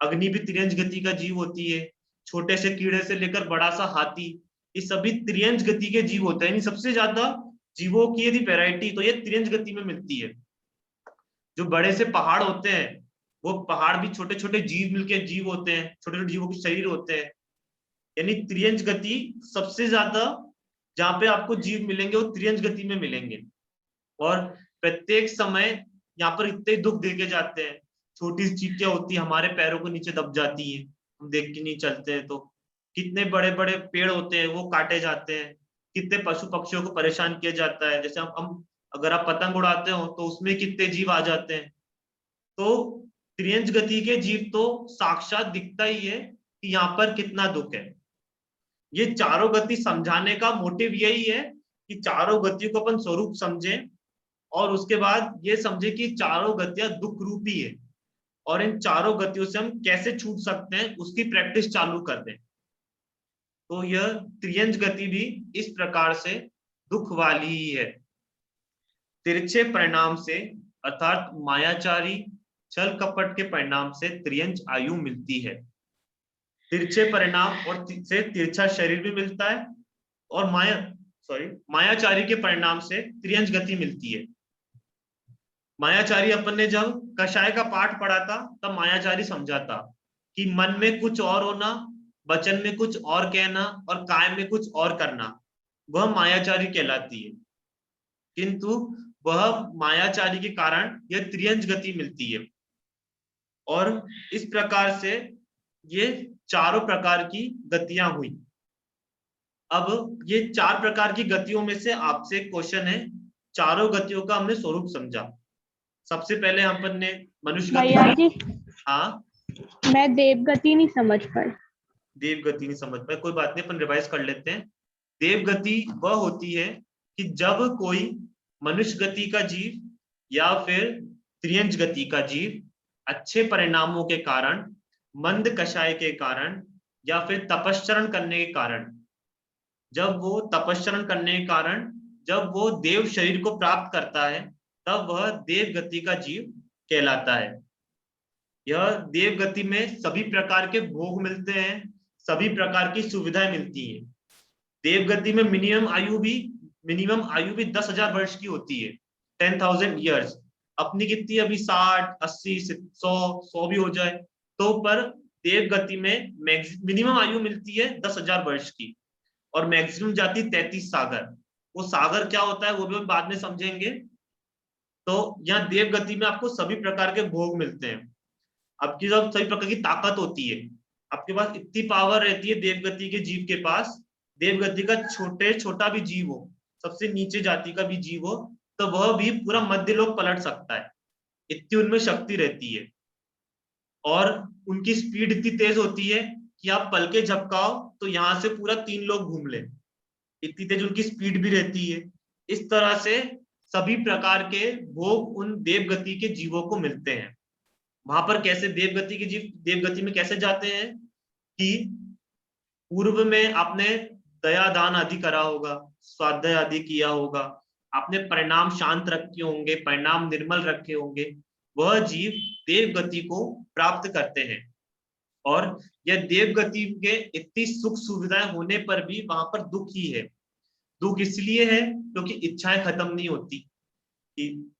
अग्नि भी त्रियंच गति का जीव होती है, छोटे से कीड़े से लेकर बड़ा सा हाथी, ये सभी त्रियंच गति के जीव होते हैं। यानी सबसे ज्यादा जीवों की यदि वैरायटी तो ये त्रियंच गति में मिलती है। जो बड़े से पहाड़ होते हैं वो पहाड़ भी छोटे छोटे जीव मिलके जीव होते हैं, छोटे छोटे जीवों के शरीर होते हैं। यानी त्रियंच गति सबसे ज्यादा जहां पे आपको जीव मिलेंगे वो त्रियंच गति में मिलेंगे। और प्रत्येक समय यहाँ पर इतने दुख देखे जाते हैं। छोटी सी चीटियां होती है, हमारे पैरों को नीचे दब जाती है, हम देख के नहीं चलते हैं। तो कितने बड़े बड़े पेड़ होते हैं वो काटे जाते हैं, कितने पशु पक्षियों को परेशान किया जाता है। जैसे हम अगर आप पतंग उड़ाते हो तो उसमें कितने जीव आ जाते हैं। तो त्रियंच गति के जीव तो साक्षात दिखता ही है कि यहाँ पर कितना दुख है। ये चारों गति समझाने का मोटिव यही है कि चारों गतियों को अपन स्वरूप समझें, और उसके बाद ये समझे कि चारों गतियां दुख रूपी है, और इन चारों गतियों से हम कैसे छूट सकते हैं उसकी प्रैक्टिस चालू कर दें। तो यह त्रियंच गति भी इस प्रकार से दुख वाली ही है। तिरछे परिणाम से अर्थात मायाचारी छल कपट के परिणाम से त्रियंच आयु मिलती है। तिरछे परिणाम और से तिरछा शरीर भी मिलता है, और मायाचारी के परिणाम से त्रियंच गति मिलती है। मायाचारी अपन ने जब कषाय का पाठ पढ़ा था तब मायाचारी समझा था कि मन में कुछ और होना, वचन में कुछ और कहना और काय में कुछ और करना, वह मायाचारी कहलाती है। किंतु वह मायाचारी के कारण यह त्रियंच गति मिलती है। और इस प्रकार से ये चारों प्रकार की गतियां हुई। अब ये चार प्रकार की गतियों में से आपसे क्वेश्चन है, चारों गतियों का हमने स्वरूप समझा। सबसे पहले अपन ने मनुष्य भैया जी, हाँ, मैं देवगति नहीं समझ पाई। देवगति नहीं समझ पाए, कोई बात नहीं, अपन रिवाइज कर लेते हैं। देवगति वह होती है कि जब कोई मनुष्य गति का जीव या फिर त्रियंच गति का जीव अच्छे परिणामों के कारण, मंद कषाय के कारण या फिर तपश्चरण करने के कारण, जब वो तपश्चरण करने के कारण जब वो देव शरीर को प्राप्त करता है तब वह देव गति का जीव कहलाता है। यह देव गति में सभी प्रकार के भोग मिलते हैं, सभी प्रकार की सुविधाएं मिलती हैं। देव गति में मिनिमम आयु भी 10,000 वर्ष की होती है, 10,000 ईयर्स। अपनी कितनी अभी 60, 80, 100 भी हो जाए तो, पर देव गति में मिनिमम आयु मिलती है 10,000 वर्ष की, और मैक्सिमम जाती 33 सागर। वो सागर क्या होता है वो भी हम बाद में समझेंगे। तो यहाँ देव गति में आपको सभी प्रकार के भोग मिलते हैं, आपकी जब सभी प्रकार की ताकत होती है, आपके पास इतनी पावर रहती है देवगति के जीव के पास। देवगति का छोटा भी जीव हो, सबसे नीचे जाति का भी जीव हो, तो वह भी पूरा मध्य लोक पलट सकता है, इतनी उनमें शक्ति रहती है। और उनकी स्पीड इतनी तेज होती है कि आप पल के झपकाओ तो यहाँ से पूरा 3 लोग घूम ले, इतनी तेज उनकी स्पीड भी रहती है। इस तरह से सभी प्रकार के भोग उन देवगति के जीवों को मिलते हैं। वहां पर कैसे देवगति के जीव देवगति में कैसे जाते हैं कि पूर्व में आपने दया दान आदि करा होगा, स्वाध्याय आदि किया होगा, आपने परिणाम शांत रखे होंगे, परिणाम निर्मल रखे होंगे, वह जीव देवगति को प्राप्त करते हैं। और यह देवगति के इतनी सुख सुविधाएं होने पर भी वहां पर दुख ही है। दुख इसलिए है क्योंकि इच्छाएं खत्म नहीं होती, कि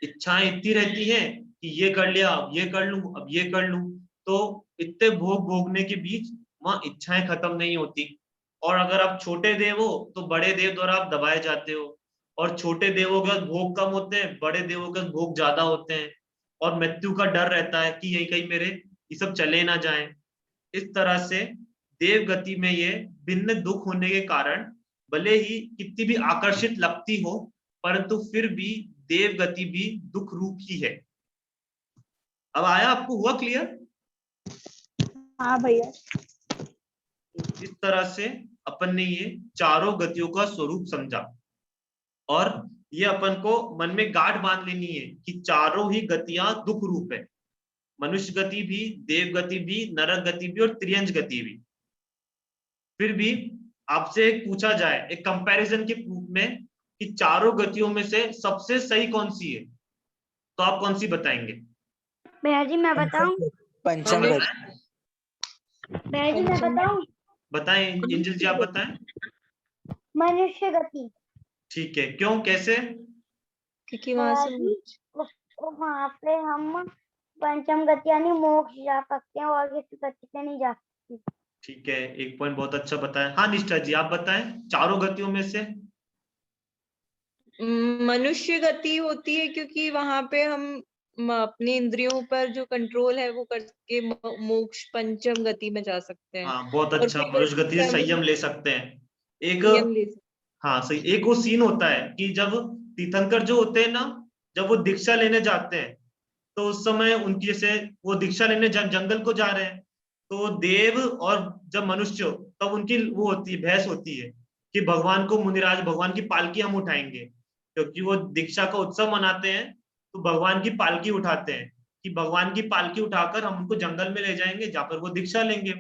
इच्छाएं इतनी रहती हैं कि ये कर लिया, अब ये कर लूं, अब ये कर लूं, तो इतने भोग भोगने के बीच वहां इच्छाएं खत्म नहीं होती। और अगर आप छोटे देव हो तो बड़े देव द्वारा आप दबाए जाते हो, और छोटे देवों के भोग कम होते हैं, बड़े देवों के भोग ज्यादा होते हैं, और मृत्यु का डर रहता है कि यही कहीं मेरे ये सब चले ना जाएं। इस तरह से देव गति में ये भिन्न दुख होने के कारण भले ही कितनी भी आकर्षित लगती हो, परंतु फिर भी देव गति भी दुख रूप ही है। अब आया, आपको हुआ क्लियर? हाँ भैया। इस तरह से अपन ने ये चारों गतियों का स्वरूप समझा, और ये अपन को मन में गांठ बांध लेनी है कि चारों ही गतियां दुख रूप है। मनुष्य गति भी, देव गति भी, नरक गति भी और त्रियंज गति भी। फिर भी आपसे एक पूछा जाए एक कंपैरिजन के रूप में कि चारों गतियों में से सबसे सही कौन सी है, तो आप कौन सी बताएंगे? भैया जी मैं बताऊं? पंचम गति। भैया जी मैं बताऊं? बताएं एंजल जी, आप बताएं। मनुष्य गति। ठीक है, क्यों, कैसे? क्योंकि वहां भैया से जी वहां पे हम पंचम गति यानी मोक्ष जा सकते हैं और किसी गति से नहीं जा सकते। ठीक है, एक पॉइंट बहुत अच्छा बताया। हाँ निष्ठा जी, आप बताएं चारों गतियों में से। मनुष्य गति होती है क्योंकि वहां पे हम अपनी इंद्रियों पर जो कंट्रोल है वो करके मोक्ष पंचम गति में जा सकते हैं। हाँ बहुत और अच्छा, फिर मनुष्य गति से हम संयम ले सकते हैं। एक संयम ले सकते हाँ सही, एक वो सीन होता है कि जब तीर्थंकर जो होते हैं ना, जब वो दीक्षा लेने जाते हैं तो उस समय उनकी जैसे वो दीक्षा लेने जंगल को जा रहे हैं, तो देव और जब मनुष्य तब उनकी वो होती है, बहस होती है कि भगवान को मुनिराज, भगवान की पालकी हम उठाएंगे, क्योंकि वो दीक्षा का उत्सव मनाते हैं तो भगवान की पालकी उठाते हैं कि भगवान की पालकी उठाकर हम उनको जंगल में ले जाएंगे जहां पर वो दीक्षा लेंगे।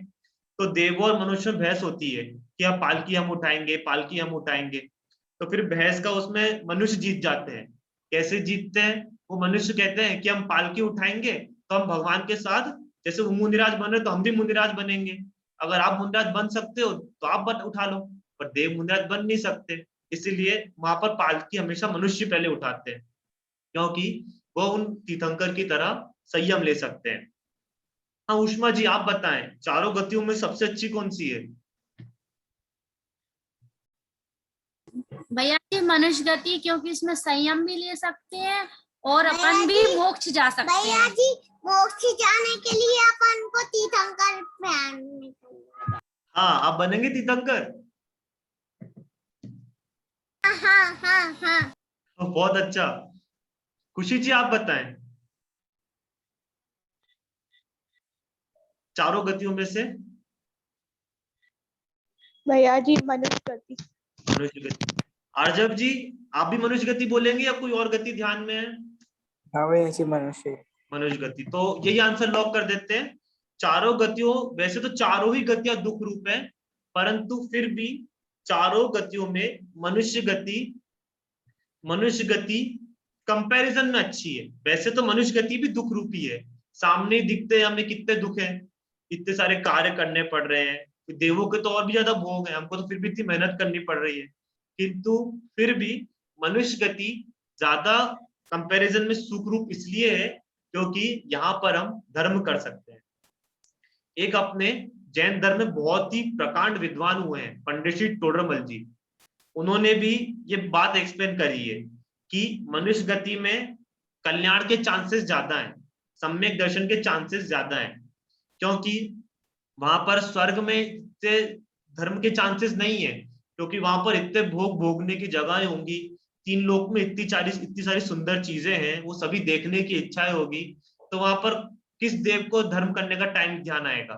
तो देव और मनुष्य में बहस होती है कि अब पालकी हम उठाएंगे, पालकी हम उठाएंगे। तो फिर बहस का उसमें मनुष्य जीत जाते हैं। कैसे जीतते हैं? वो मनुष्य कहते हैं कि हम पालकी उठाएंगे तो हम भगवान के साथ, जैसे वो मुनिराज बने तो हम भी मुनिराज बनेंगे, अगर आप मुनिराज बन सकते हो तो आप उठा लो, पर देव मुनिराज बन नहीं सकते, इसीलिए वहां पर पालकी हमेशा मनुष्य पहले उठाते हैं, क्योंकि वो उन तीर्थंकर की तरह संयम ले सकते हैं। हाँ उष्मा जी, आप बताएं चारों गतियों में सबसे अच्छी कौन सी है? भैया जी मनुष्य गति, क्योंकि इसमें संयम भी ले सकते हैं और अपन भी मोक्ष जा सकते हैं। भैया जी मोक्ष जाने के लिए अपन को तीर्थंकर में हाँ आप बनेंगे तीर्थंकर? हाँ। बहुत अच्छा। खुशी जी आप बताएं चारों गतियों में से। भैया जी मनुष्य गति। मनुष्य गति। आर्जव जी आप भी मनुष्य गति बोलेंगे या कोई और गति ध्यान में है? हाँ भैया जी मनुष्य। मनुष्य गति, तो यही आंसर लॉक कर देते हैं। चारों गतियों, वैसे तो चारों ही गतियां दुख रूप है, परंतु फिर भी चारों गतियों में मनुष्य गति कंपैरिजन में अच्छी है। वैसे तो मनुष्य गति भी दुख रूपी है, सामने दिखते हैं हमें कितने दुख है, इतने सारे कार्य करने पड़ रहे हैं, देवों के तो और भी ज्यादा भोग है, हमको तो फिर भी इतनी मेहनत करनी पड़ रही है, किंतु फिर भी मनुष्य गति ज्यादा कंपैरिजन में सुखरूप इसलिए है क्योंकि यहाँ पर हम धर्म कर सकते हैं। एक अपने जैन धर्म में बहुत ही प्रकांड विद्वान हुए हैं पंडित श्री टोडरमल जी, उन्होंने भी ये बात एक्सप्लेन करी है कि मनुष्य गति में कल्याण के चांसेस ज्यादा हैं, सम्यक दर्शन के चांसेस ज्यादा हैं, क्योंकि वहां पर स्वर्ग में से धर्म के चांसेस नहीं है, क्योंकि वहां पर इतने भोग भोगने की जगहें होंगी, तीन लोक में इतनी सारी सुंदर चीजें हैं, वो सभी देखने की इच्छाएं होगी, तो वहां पर किस देव को धर्म करने का टाइम ध्यान आएगा।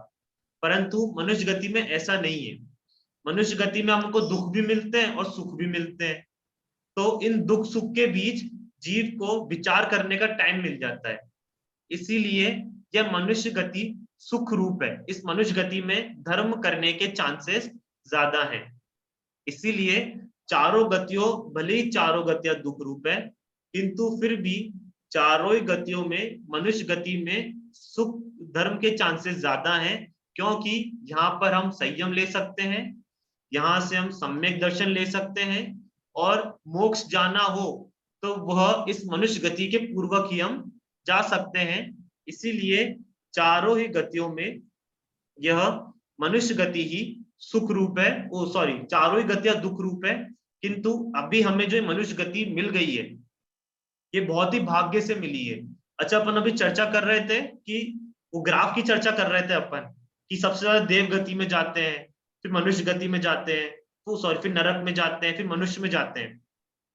परंतु मनुष्य गति में ऐसा नहीं है। मनुष्य गति में हमको दुख भी मिलते हैं और सुख भी मिलते हैं। तो इन दुख सुख के बीच जीव को विचार करने का टाइम मिल जाता है। इसीलिए यह मनुष्य गति सुख रूप है। इस मनुष्य गति में धर्म करने के चांसेस ज्यादा हैं। इसीलिए चारों गतियों, भले ही चारों गतियां दुख रूप है, किंतु फिर भी चारों ही गतियों में मनुष्य गति में सुख धर्म के चांसेस ज्यादा हैं, क्योंकि यहाँ पर हम संयम ले सकते हैं, यहाँ से हम सम्यक दर्शन ले सकते हैं, और मोक्ष जाना हो तो वह इस मनुष्य गति के पूर्वक ही हम जा सकते हैं। इसीलिए चारों ही गतियों में यह मनुष्य गति ही सुख रूप है। ओ सॉरी, चारों ही गतियां दुख रूप है, किंतु अभी हमें जो मनुष्य गति मिल गई है ये बहुत ही भाग्य से मिली है। अच्छा, अपन अभी चर्चा कर रहे थे कि वो ग्राफ की चर्चा कर रहे थे अपन कि सबसे ज्यादा देव गति में जाते हैं, फिर मनुष्य गति में जाते हैं, तो सॉरी फिर नरक में जाते हैं, फिर मनुष्य में जाते हैं।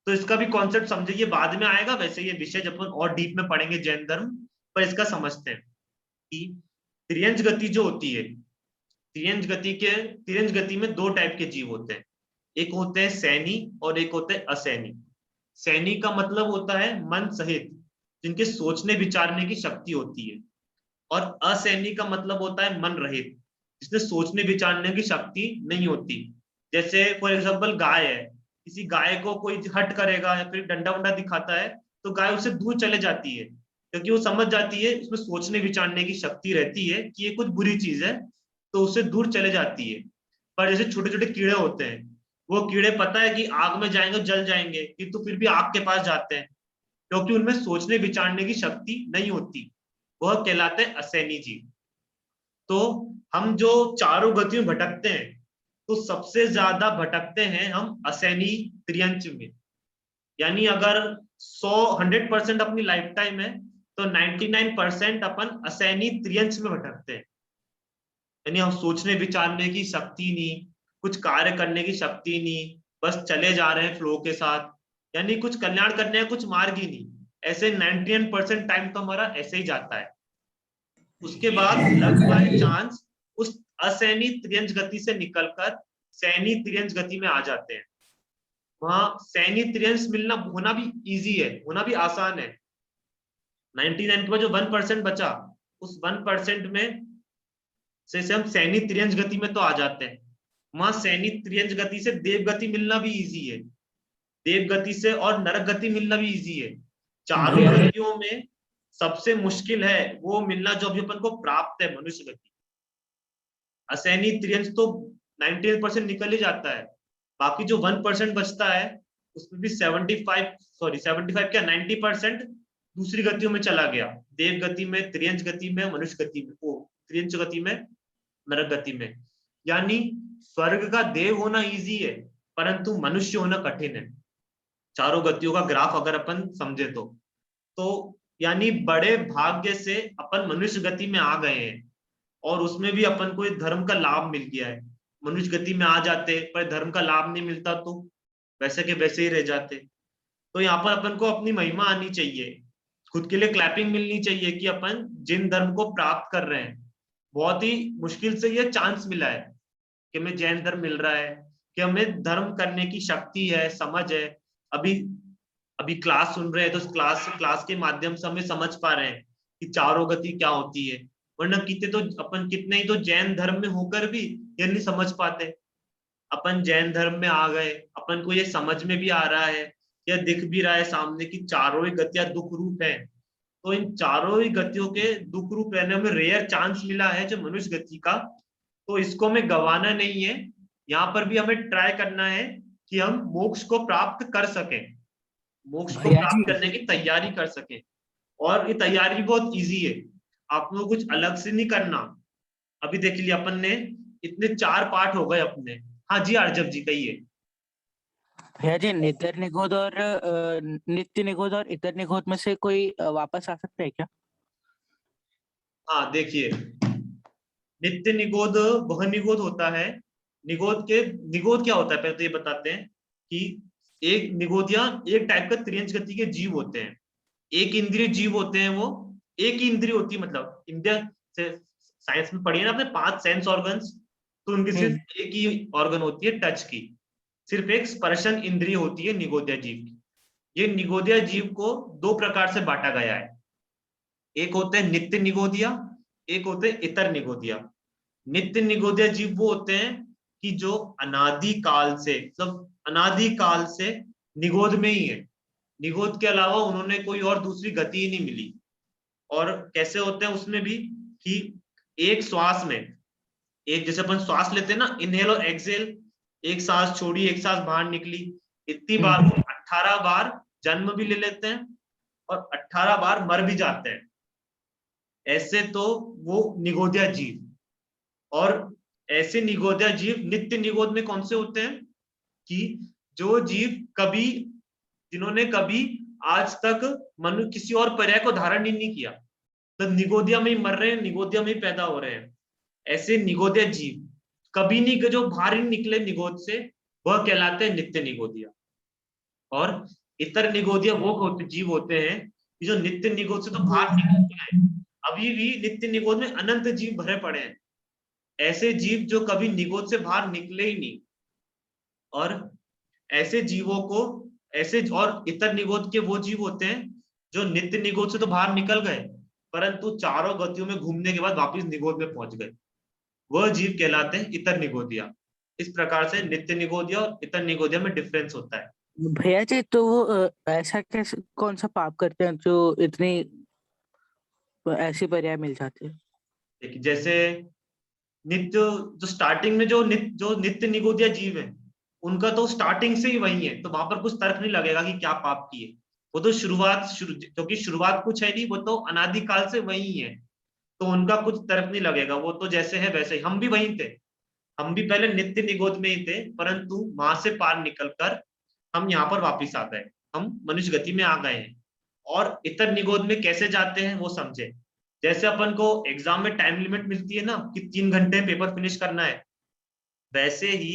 तो इसका भी कॉन्सेप्ट समझे, ये बाद में आएगा। वैसे ये विषय जब अपन और डीप में पढ़ेंगे जैन धर्म पर, इसका समझते हैं कि तिर्यंज गति जो होती है, तिर्यंज गति में दो टाइप के जीव होते हैं। एक होते हैं सैनी और एक होते हैं असैनी। सैनी का मतलब होता है मन सहित, जिनके सोचने विचारने की शक्ति होती है, और असैनी का मतलब होता है मन रहित, जिसमें सोचने विचारने की शक्ति नहीं होती। जैसे फॉर एग्जाम्पल गाय है, किसी गाय को कोई हट करेगा या फिर डंडा वंडा दिखाता है तो गाय उससे दूर चले जाती है, क्योंकि वो समझ जाती है इसमें सोचने विचारने की शक्ति रहती है कि ये कुछ बुरी चीज है, तो उससे दूर चले जाती है। पर जैसे छोटे छोटे कीड़े होते हैं, वो कीड़े पता है कि आग में जाएंगे जल जाएंगे, किंतु फिर भी आग के पास जाते हैं, क्योंकि उनमें सोचने विचारने की शक्ति नहीं होती। वह कहलाते हैं असैनी जीव। तो हम जो चारों गतियों में भटकते हैं, तो सबसे ज्यादा भटकते हैं हम असैनी त्रियंच में। यानी अगर 100% अपनी लाइफ टाइम है तो 99% अपन असैनी त्रियंच में भटकते हैं। यानी हम सोचने विचारने की शक्ति नहीं, कुछ कार्य करने की शक्ति नहीं, बस चले जा रहे हैं फ्लो के साथ, यानी कुछ कल्याण करने का कुछ मार्ग ही नहीं। ऐसे 99% टाइम तो हमारा ऐसे ही जाता है। उसके बाद लक बाय चांस उस असैनी त्रियंज गति से निकलकर सैनी त्रियंज गति में आ जाते हैं। वहां सैनी त्रियंज मिलना होना भी इजी है, होना भी आसान है। 99 के बाद जो 1% बचा, उस 1% में से हम सैनी त्रियंज गति में तो आ जाते हैं। वहां सैनी त्रियंज गति से देव गति मिलना भी इजी है, देव गति से और नरक गति मिलना भी इजी है। चारों गतियों में सबसे मुश्किल है वो मिलना जो अभी अपन को प्राप्त है, मनुष्य गति। असैनी त्रियंज तो 98% निकल ही जाता है, बाकी जो 1% बचता है उसमें भी 75 क्या 90% दूसरी गतियों में चला गया, देव गति में, त्रियंज गति में, मनुष्य गति में, वो त्रियंज गति में, नरक गति में। यानी स्वर्ग का देव होना इजी है, परंतु मनुष्य होना कठिन है। चारों गतियों का ग्राफ अगर अपन समझे तो यानी बड़े भाग्य से अपन मनुष्य गति में आ गए हैं, और उसमें भी अपन को धर्म का लाभ मिल गया है। मनुष्य गति में आ जाते पर धर्म का लाभ नहीं मिलता तो वैसे के वैसे ही रह जाते। तो यहाँ पर अपन को अपनी महिमा आनी चाहिए, खुद के लिए क्लैपिंग मिलनी चाहिए कि अपन जिन धर्म को प्राप्त कर रहे हैं, बहुत ही मुश्किल से ये चांस मिला है कि हमें जैन धर्म मिल रहा है, कि हमें धर्म करने की शक्ति है, समझ है। अभी क्लास सुन रहे हैं तो क्लास के माध्यम से हमें समझ पा रहे हैं कि चारों गति क्या होती है, वरना कितने ही तो जैन धर्म में होकर भी ये नहीं समझ पाते। अपन जैन धर्म में आ गए, अपन को ये समझ में भी आ रहा है, यह दिख भी रहा है सामने कि चारों ही गतियां दुख रूप है। तो इन चारों ही गतियों के दुख रूप रहने में रेयर चांस मिला है जो मनुष्य गति का, तो इसको हमें गंवाना नहीं है। यहाँ पर भी हमें ट्राई करना है कि हम मोक्ष को प्राप्त कर सकें, मोक्ष को प्राप्त करने की तैयारी कर सकें। और ये तैयारी बहुत इजी है, आपको कुछ अलग से नहीं करना। अभी देख लिया अपन ने, इतने 4 पार्ट हो गए अपने। हाँ जी आर्जव जी कहिए। भैया जी, नित्य निगोद और इतर निगोद में से कोई वापस आ सकता है क्या? हाँ देखिए, नित्य निगोद वह निगोद होता है, निगोद क्या होता है पहले तो ये बताते हैं कि एक निगोदिया एक टाइप का त्रियंज गति के जीव होते हैं, एक इंद्रिय जीव होते हैं। वो एक ही इंद्रिय होती है, मतलब इंद्रिय से साइंस में पढ़िए ना आपने 5 सेंस ऑर्गन्स, तो उनकी सिर्फ एक ही ऑर्गन होती है टच की। सिर्फ एक स्पर्शन इंद्रिय होती है निगोदिया जीव की। ये निगोदिया जीव को दो प्रकार से बांटा गया है, एक होते हैं नित्य निगोदिया, एक होते हैं इतर निगोदिया। नित्य निगोदिया जीव वो होते हैं कि जो अनादि काल से, मतलब अनादि काल से निगोद में ही है, निगोद के अलावा उन्होंने कोई और दूसरी गति ही नहीं मिली। और कैसे होते हैं उसमें भी कि एक श्वास में, एक जैसे अपन श्वास लेते हैं ना, इनहेल और एक्सहेल, एक सांस छोड़ी एक सांस बाहर निकली, इतनी बार 18 बार जन्म भी ले लेते हैं और 18 बार मर भी जाते हैं। ऐसे तो वो निगोदिया जीव। और ऐसे निगोदिया जीव नित्य निगोद में कौन से होते हैं कि जो जीव कभी, जिन्होंने कभी आज तक मनु किसी और पर्याय को धारण ही नहीं किया, तो निगोदिया में ही मर रहे हैं, निगोदिया में ही पैदा हो रहे हैं। ऐसे निगोदिया जीव कभी नहीं, जो बाहर ही निकले निगोद से, वह कहलाते हैं नित्य निगोदिया। और इतर निगोदिया वो जीव होते हैं कि जो नित्य निगोद से तो बाहर निकल गए, अभी भी नित्य निगोद में अनंत जीव भरे पड़े हैं। ऐसे जीव जो कभी निगोद से बाहर निकले ही नहीं। और ऐसे जीवों को ऐसे, और इतर निगोद के वो जीव होते हैं जो नित्य निगोद से तो बाहर निकल गए, परंतु चारों गतियों में घूमने के बाद वापस निगोद में पहुंच गए, वह जीव कहलाते हैं इतर निगोदिया। इस प्रकार से नित्य निगोदिया और इतर निगोदिया में डिफरेंस होता है। भैया जी, तो वो ऐसा कैसे, कौन सा पाप करते हैं जो इतनी ऐसी पर्याय मिल जाती है? देखिए, जैसे नित्य, जो स्टार्टिंग में जो नित्य निगोदिया जीव है, उनका तो स्टार्टिंग से ही वही है, तो वहां पर कुछ तर्क नहीं लगेगा कि क्या पाप किए। वो तो क्योंकि शुरुआत कुछ है नहीं, वो तो अनादिकाल से वही है, तो उनका कुछ तर्क नहीं लगेगा। वो तो जैसे है वैसे ही, हम भी वही थे, हम भी पहले नित्य निगोद में ही थे, परंतु वहां से पार निकलकर हम यहाँ पर वापिस आ गए, हम मनुष्य गति में आ गए हैं। और इतर निगोद में कैसे जाते हैं वो समझे। जैसे अपन को एग्जाम में टाइम लिमिट मिलती है ना कि 3 घंटे पेपर फिनिश करना है, वैसे ही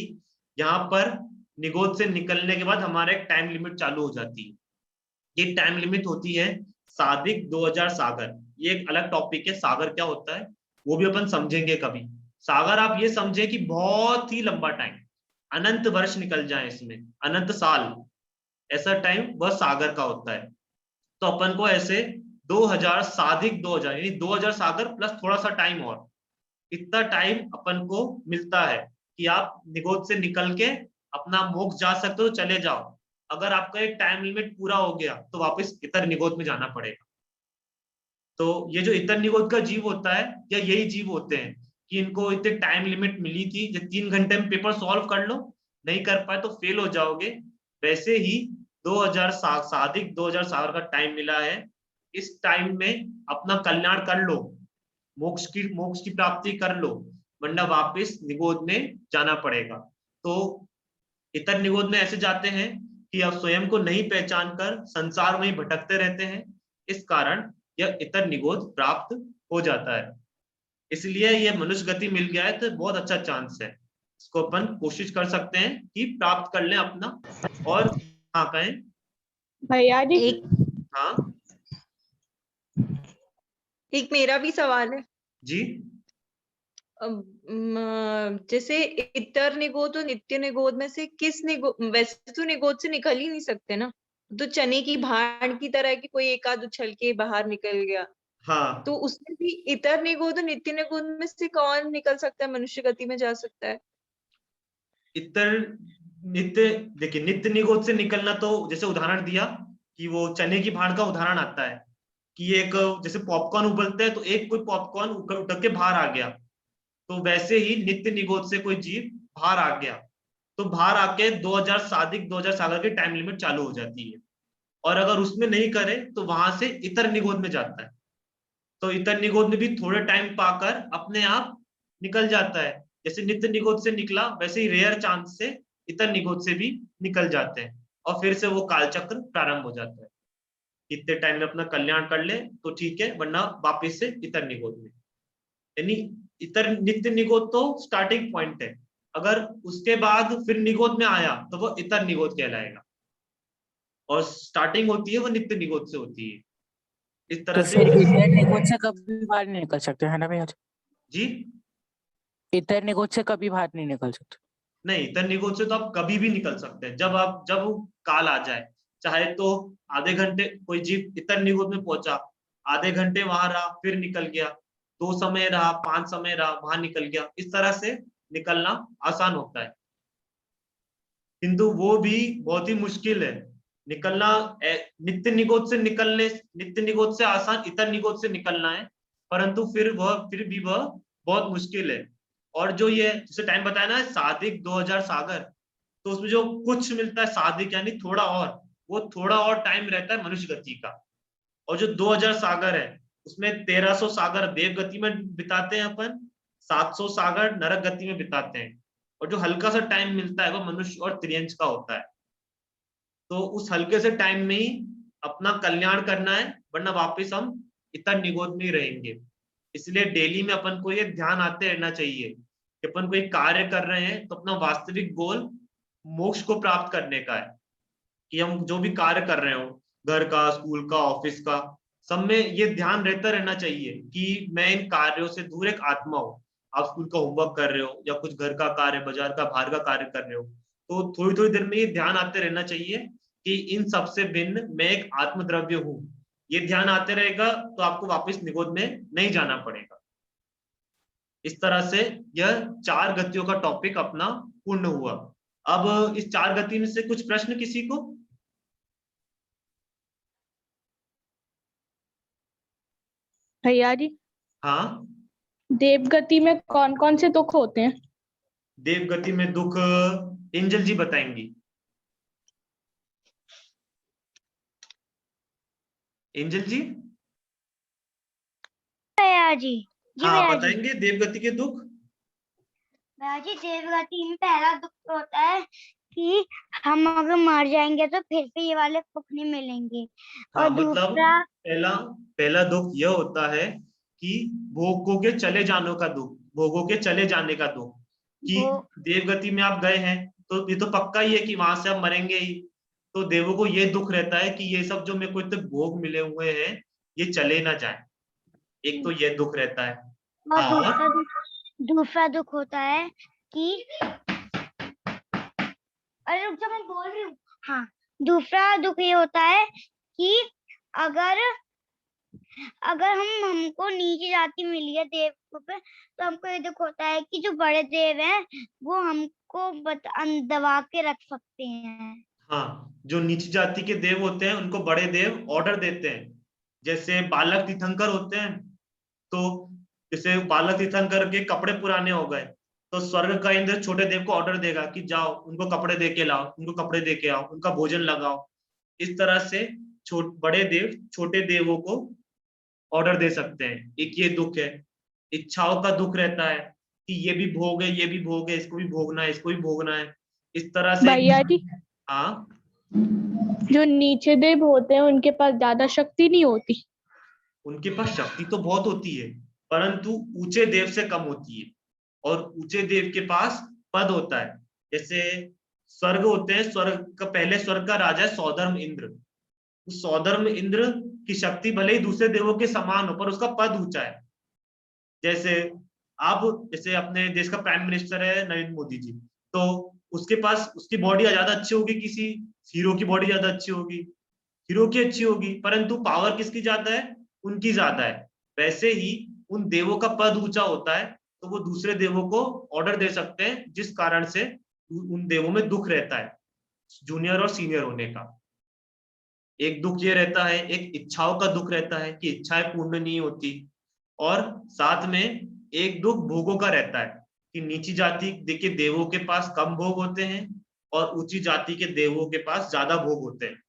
यहाँ पर निगोद से निकलने के बाद हमारा एक टाइम लिमिट चालू हो जाती है। ये टाइम लिमिट होती है सादिक 2000 सागर। ये एक अलग टॉपिक है, सागर क्या होता है वो भी अपन समझेंगे कभी। सागर आप ये समझे कि बहुत ही लंबा टाइम, अनंत वर्ष निकल जाए इसमें, अनंत साल, ऐसा टाइम वह सागर का होता है। तो अपन को ऐसे 2000 सादिक 2000 यानी 2000 सागर प्लस थोड़ा सा टाइम और, इतना टाइम अपन को मिलता है कि आप निगोद से निकल के अपना मोक्ष जा सकते हो, चले जाओ। अगर आपका एक टाइम लिमिट पूरा हो गया तो वापस इतर निगोद में जाना पड़ेगा। तो ये जो इतर निगोद का जीव होता है, या यही जीव होते हैं कि इनको इतने टाइम लिमिट मिली थी, जो 3 घंटे में पेपर सॉल्व कर लो, नहीं कर पाए तो फेल हो जाओगे। वैसे ही 2000 सादिक 2000 साल का टाइम मिला है, इस टाइम में अपना कल्याण कर लो, मोक्ष की प्राप्ति कर लो, वरना वापस निगोद में जाना पड़ेगा। तो इतर निगोद में ऐसे जाते हैं कि अब स्वयं को नहीं पहचान कर संसार में ही भटकते रहते हैं, इस कारण यह इतर निगोद प्राप्त हो जाता है। इसलिए यह मनुष्य गति मिल गया है तो बहुत अच्छा चांस है, इसको अपन कोशिश कर सकते हैं कि प्राप्त कर लें अपना। और हाँ कहें भैया जी, हाँ एक मेरा भी सवाल है जी। जैसे इतर निगोद और नित्य निगोद में से किस निगोद, वैसे तो निगोद से निकल ही नहीं सकते ना, तो चने की भाण की तरह कि कोई एक आध उछल के बाहर निकल गया, हाँ, तो उसमें भी इतर निगोद और नित्य निगोद में से कौन निकल सकता है, मनुष्य गति में जा सकता है? इतर नित्य, देखिए नित्य निगोद से निकलना तो जैसे उदाहरण दिया कि वो चने की भाण का उदाहरण आता है कि एक जैसे पॉपकॉर्न उबलता है तो एक कोई पॉपकॉर्न उठक के बाहर आ गया, तो वैसे ही नित्य निगोद से कोई जीव बाहर आ गया तो बाहर आके 2000 सादिक 2000 सागर की टाइम लिमिट चालू हो जाती है। और अगर उसमें नहीं करे तो वहां से इतर निगोद में जाता है, तो इतर निगोद में भी थोड़े टाइम पाकर अपने आप निकल जाता है। जैसे नित्य निगोद से निकला वैसे ही रेयर चांस से इतर निगोद से भी निकल जाते हैं, और फिर से वो कालचक्र प्रारंभ हो जाता है। इतने टाइम में अपना कल्याण कर ले तो ठीक है, वरना वापिस से इतर निगोद में। यानी इतर नित्य निगोद तो स्टार्टिंग पॉइंट है, अगर उसके बाद फिर निगोद में आया तो वो इतर निगोद कहलाएगा, और स्टार्टिंग होती है वो नित्य निगोद से होती है। इस तरह तो से फिर इतर निगोद से कभी बाहर नहीं निकल सकते है ना भैया? जी, इतर निगोद से कभी बाहर नहीं निकल सकते। नहीं, इतर निगोद से तो आप कभी भी निकल सकते हैं, जब काल आ जाए, चाहे तो आधे घंटे कोई जीव इतर निगोद में पहुंचा, आधे घंटे वहां रहा, फिर निकल गया, 2 समय रहा, 5 समय रहा, वहां निकल गया, इस तरह से निकलना आसान होता है। किंतु वो भी बहुत ही मुश्किल है निकलना। नित्य निगोद से आसान इतर निगोद से निकलना है, परंतु फिर भी वह बहुत मुश्किल है। और जो ये जैसे टाइम बताया ना, सादिक 2000 सागर, तो उसमें जो कुछ मिलता है सादिक यानी थोड़ा और, वो थोड़ा और टाइम रहता है मनुष्य गति का। और जो 2000 सागर है उसमें 1300 सागर देव गति में बिताते हैं अपन, 700 सागर नरक गति में बिताते हैं, और जो हल्का सा टाइम मिलता है वो मनुष्य और त्रियंश का होता है। तो उस हल्के से टाइम में ही अपना कल्याण करना है, वरना वापस हम इतर निगोद में ही रहेंगे। इसलिए डेली में अपन को ये ध्यान आते रहना चाहिए कि अपन कोई कार्य कर रहे हैं तो अपना वास्तविक गोल मोक्ष को प्राप्त करने का है, कि हम जो भी कार्य कर रहे हो, घर का, स्कूल का, ऑफिस का, सब में ये ध्यान रहता रहना चाहिए कि मैं इन कार्यों से दूर एक आत्मा हूँ। आप स्कूल का होमवर्क कर रहे हो या कुछ घर का कार्य, बाजार का, बाहर का कार्य कर रहे हो, तो थोड़ी थोड़ी देर में ये ध्यान आते रहना चाहिए कि इन सबसे भिन्न मैं एक आत्मद्रव्य हूँ। ये ध्यान आते रहेगा तो आपको वापस निगोद में नहीं जाना पड़ेगा। इस तरह से यह 4 गतियों का टॉपिक अपना पूर्ण हुआ। अब इस 4 गति में से कुछ प्रश्न किसी को? भैया जी, हाँ, देवगति में कौन कौन से दुख होते हैं? देव गति में दुख एंजल जी बताएंगी। एंजल जी, भैया जी। जी हाँ भैया जी। बताएंगे देवगति के दुख। भैया जी, देवगति में पहला दुख होता है कि हम अगर मर जाएंगे तो फिर से ये वाले सुख नहीं मिलेंगे। हाँ, और मतलब दूसरा पहला दुख यह होता है कि भोगों के चले जाने का दुख, भोगों के चले जाने का दुख, कि वो देवगति में आप गए हैं तो ये तो पक्का ही है कि वहां से आप मरेंगे ही, तो देवों को ये दुख रहता है कि ये सब जो मेरे को इतने भोग मिले हुए हैं ये चले ना जाए। एक तो ये दुख रहता है। और हाँ, और दूसरा दुख होता है कि, अरे रुक जा, मैं बोल रही हूँ। हाँ, दूसरा दुख ये होता है कि अगर अगर हमको नीची जाति मिली है देव पे, तो हमको ये दुख होता है कि जो बड़े देव हैं वो हमको दबा के रख सकते हैं। हाँ, जो नीची जाति के देव होते हैं उनको बड़े देव ऑर्डर देते हैं। जैसे बालक तीर्थंकर होते हैं, तो जैसे बालक तीर्थंकर के कपड़े पुराने हो गए तो स्वर्ग का इंद्र छोटे देव को ऑर्डर देगा कि जाओ उनको कपड़े दे के लाओ, उनको कपड़े दे के आओ, उनका भोजन लगाओ। इस तरह से बड़े देव छोटे देवों को ऑर्डर दे सकते हैं। एक ये दुख है। इच्छाओं का दुख रहता है कि ये भी भोग है, ये भी भोग है, इसको भी भोगना है, इसको भी भोगना है, इस तरह से। भैया जी, हाँ, जो नीचे देव होते हैं उनके पास ज्यादा शक्ति नहीं होती? उनके पास शक्ति तो बहुत होती है, परंतु ऊंचे देव से कम होती है। और ऊंचे देव के पास पद होता है। जैसे स्वर्ग होते हैं, पहले स्वर्ग का राजा है सौधर्म इंद्र। उस सौधर्म इंद्र की शक्ति भले ही दूसरे देवों के समान हो, पर उसका पद ऊंचा है। जैसे अपने देश का प्राइम मिनिस्टर है नरेंद्र मोदी जी, तो उसके पास उसकी बॉडी ज्यादा अच्छी होगी, किसी हीरो की बॉडी ज्यादा अच्छी होगी, हीरो की अच्छी होगी, परंतु पावर किसकी ज्यादा है? उनकी ज्यादा है। वैसे ही उन देवों का पद ऊंचा होता है, तो वो दूसरे देवों को ऑर्डर दे सकते हैं, जिस कारण से उन देवों में दुख रहता है जूनियर और सीनियर होने का। एक दुख ये रहता है, एक इच्छाओं का दुख रहता है कि इच्छाएं पूर्ण नहीं होती, और साथ में एक दुख भोगों का रहता है कि नीची जाति के देवों के पास कम भोग होते हैं और ऊंची जाति के देवों के पास ज्यादा भोग होते हैं।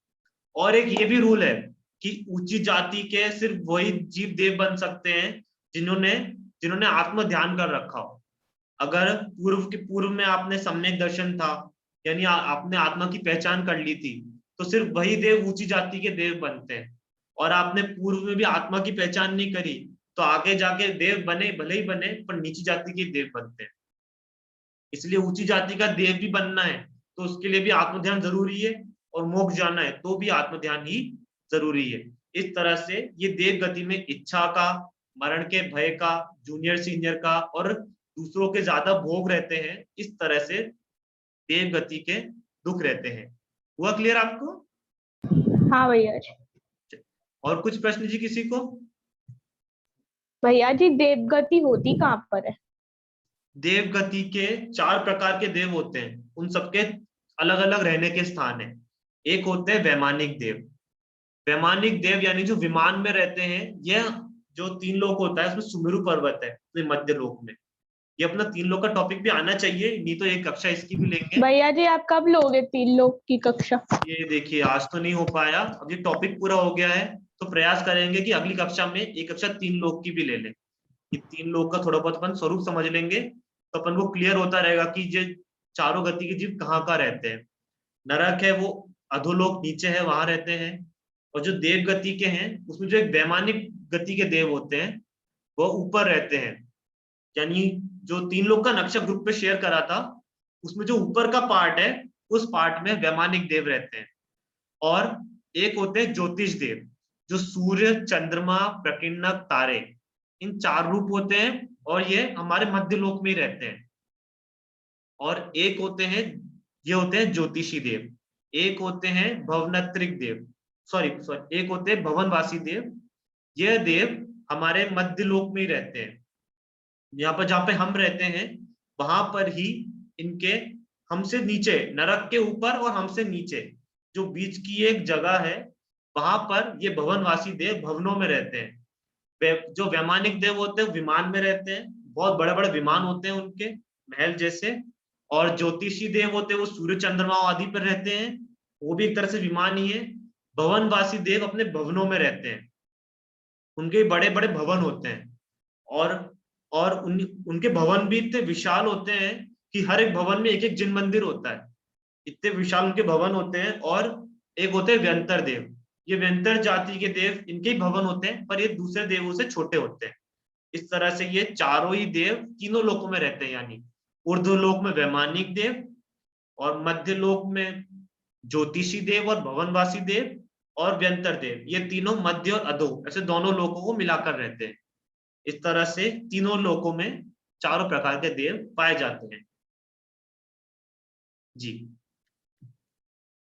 और एक ये भी रूल है कि ऊंची जाति के सिर्फ वही जीव देव बन सकते हैं जिन्होंने आत्म ध्यान कर रखा हो। अगर पूर्व में आपने सम्यक दर्शन था, यानी आपने आत्मा की पहचान कर ली थी, तो सिर्फ वही देव ऊंची जाति के देव बनते हैं। और आपने पूर्व में भी आत्मा की पहचान नहीं करी, तो आगे जाके देव बने भले ही बने, पर नीची जाति के देव बनते हैं। इसलिए ऊंची जाति का देव भी बनना है तो उसके लिए भी आत्म ध्यान जरूरी है, और मोक्ष जाना है तो भी आत्म ध्यान ही जरूरी है। इस तरह से ये देव गति में इच्छा का, मरण के भय का, जूनियर सीनियर का और दूसरों के ज्यादा भोग रहते हैं। इस तरह से देव गति के दुख रहते हैं। हुआ क्लियर आपको? हाँ भैया जी। और कुछ प्रश्न जी किसी को? भैया जी देवगति होती कहाँ पर है? देव गति के 4 प्रकार के देव होते हैं, उन सबके अलग अलग रहने के स्थान है। एक होते हैं वैमानिक देव। वैमानिक देव यानी जो विमान में रहते हैं, यह जो 3 लोक होता है उसमें सुमेरु पर्वत है मध्य लोक में। ये अपना 3 लोक का टॉपिक भी आना चाहिए, नहीं तो एक कक्षा इसकी भी लेंगे। भैया जी आप कब लोगे 3 लोक की कक्षा? ये देखिए आज तो नहीं हो पाया, अब ये टॉपिक पूरा हो गया है तो प्रयास करेंगे कि अगली कक्षा में एक कक्षा 3 लोक की भी ले लें। ये 3 लोक का थोड़ा बहुत अपन स्वरूप समझ लेंगे तो अपन को क्लियर होता रहेगा कि ये चारों गति के जीव कहाँ कहाँ रहते हैं। नरक है वो अधोलोक नीचे है, वहां रहते हैं। और जो देव गति के हैं उसमें जो एक वैमानिक गति के देव होते हैं वो ऊपर रहते हैं। यानी जो 3 लोक का नक्शा ग्रुप पे शेयर करा था उसमें जो ऊपर का पार्ट है उस पार्ट में वैमानिक देव रहते हैं। और एक होते हैं ज्योतिष देव, जो सूर्य, चंद्रमा, प्रकीर्णक, तारे, इन 4 रूप होते हैं और ये हमारे मध्य लोक में ही रहते हैं। और एक होते हैं, ये होते हैं ज्योतिषी देव। एक होते हैं भवनत्रिक देव, सॉरी एक होते हैं भवनवासी देव। यह देव हमारे मध्य लोक में ही रहते हैं। यहाँ पर जहाँ पे हम रहते हैं वहां पर ही इनके हमसे नीचे नरक के ऊपर और हमसे नीचे जो बीच की एक जगह है वहां पर ये भवनवासी देव भवनों में रहते हैं। जो वैमानिक देव होते हैं विमान में रहते हैं, बहुत बड़े बड़े विमान होते हैं उनके, महल जैसे। और ज्योतिषी देव होते हैं वो सूर्य चंद्रमा आदि पर रहते हैं, वो भी एक तरह से विमान ही है। भवनवासी देव अपने भवनों में रहते हैं, उनके बड़े बड़े भवन होते हैं। और उनके भवन भी इतने विशाल होते हैं कि हर एक भवन में एक एक जिन मंदिर होता है, इतने विशाल उनके भवन होते हैं। और एक होते हैं व्यंतर देव, ये व्यंतर जाति के देव, इनके ही भवन होते हैं पर ये दूसरे देवों से छोटे होते हैं। इस तरह से ये चारों ही देव तीनों लोकों में रहते हैं, यानी ऊर्ध्वलोक में वैमानिक देव और मध्य लोक में ज्योतिषी देव और भवनवासी देव और व्यंतर देव, ये तीनों मध्य और अधो ऐसे दोनों लोकों को मिलाकर रहते हैं। इस तरह से तीनों लोकों में चारों प्रकार के देव पाए जाते हैं जी।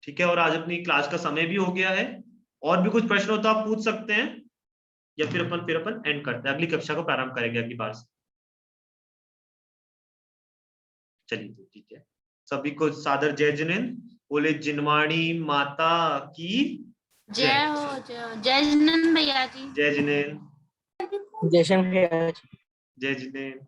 ठीक है, और आज अपनी क्लास का समय भी हो गया है। और भी कुछ प्रश्न हो तो आप पूछ सकते हैं, या फिर अपन एंड करते हैं, अगली कक्षा को प्रारंभ करेंगे अगली बार से। चलिए ठीक है, सभी को सादर जय जिनेन्द्र, बोले जिनवाणी माता की जय हो, जय हो। जय जिनेन्द्र भैया जी। जय जिनेन्द्र, जय श्री भैया जी। जय जिनेन्द्र।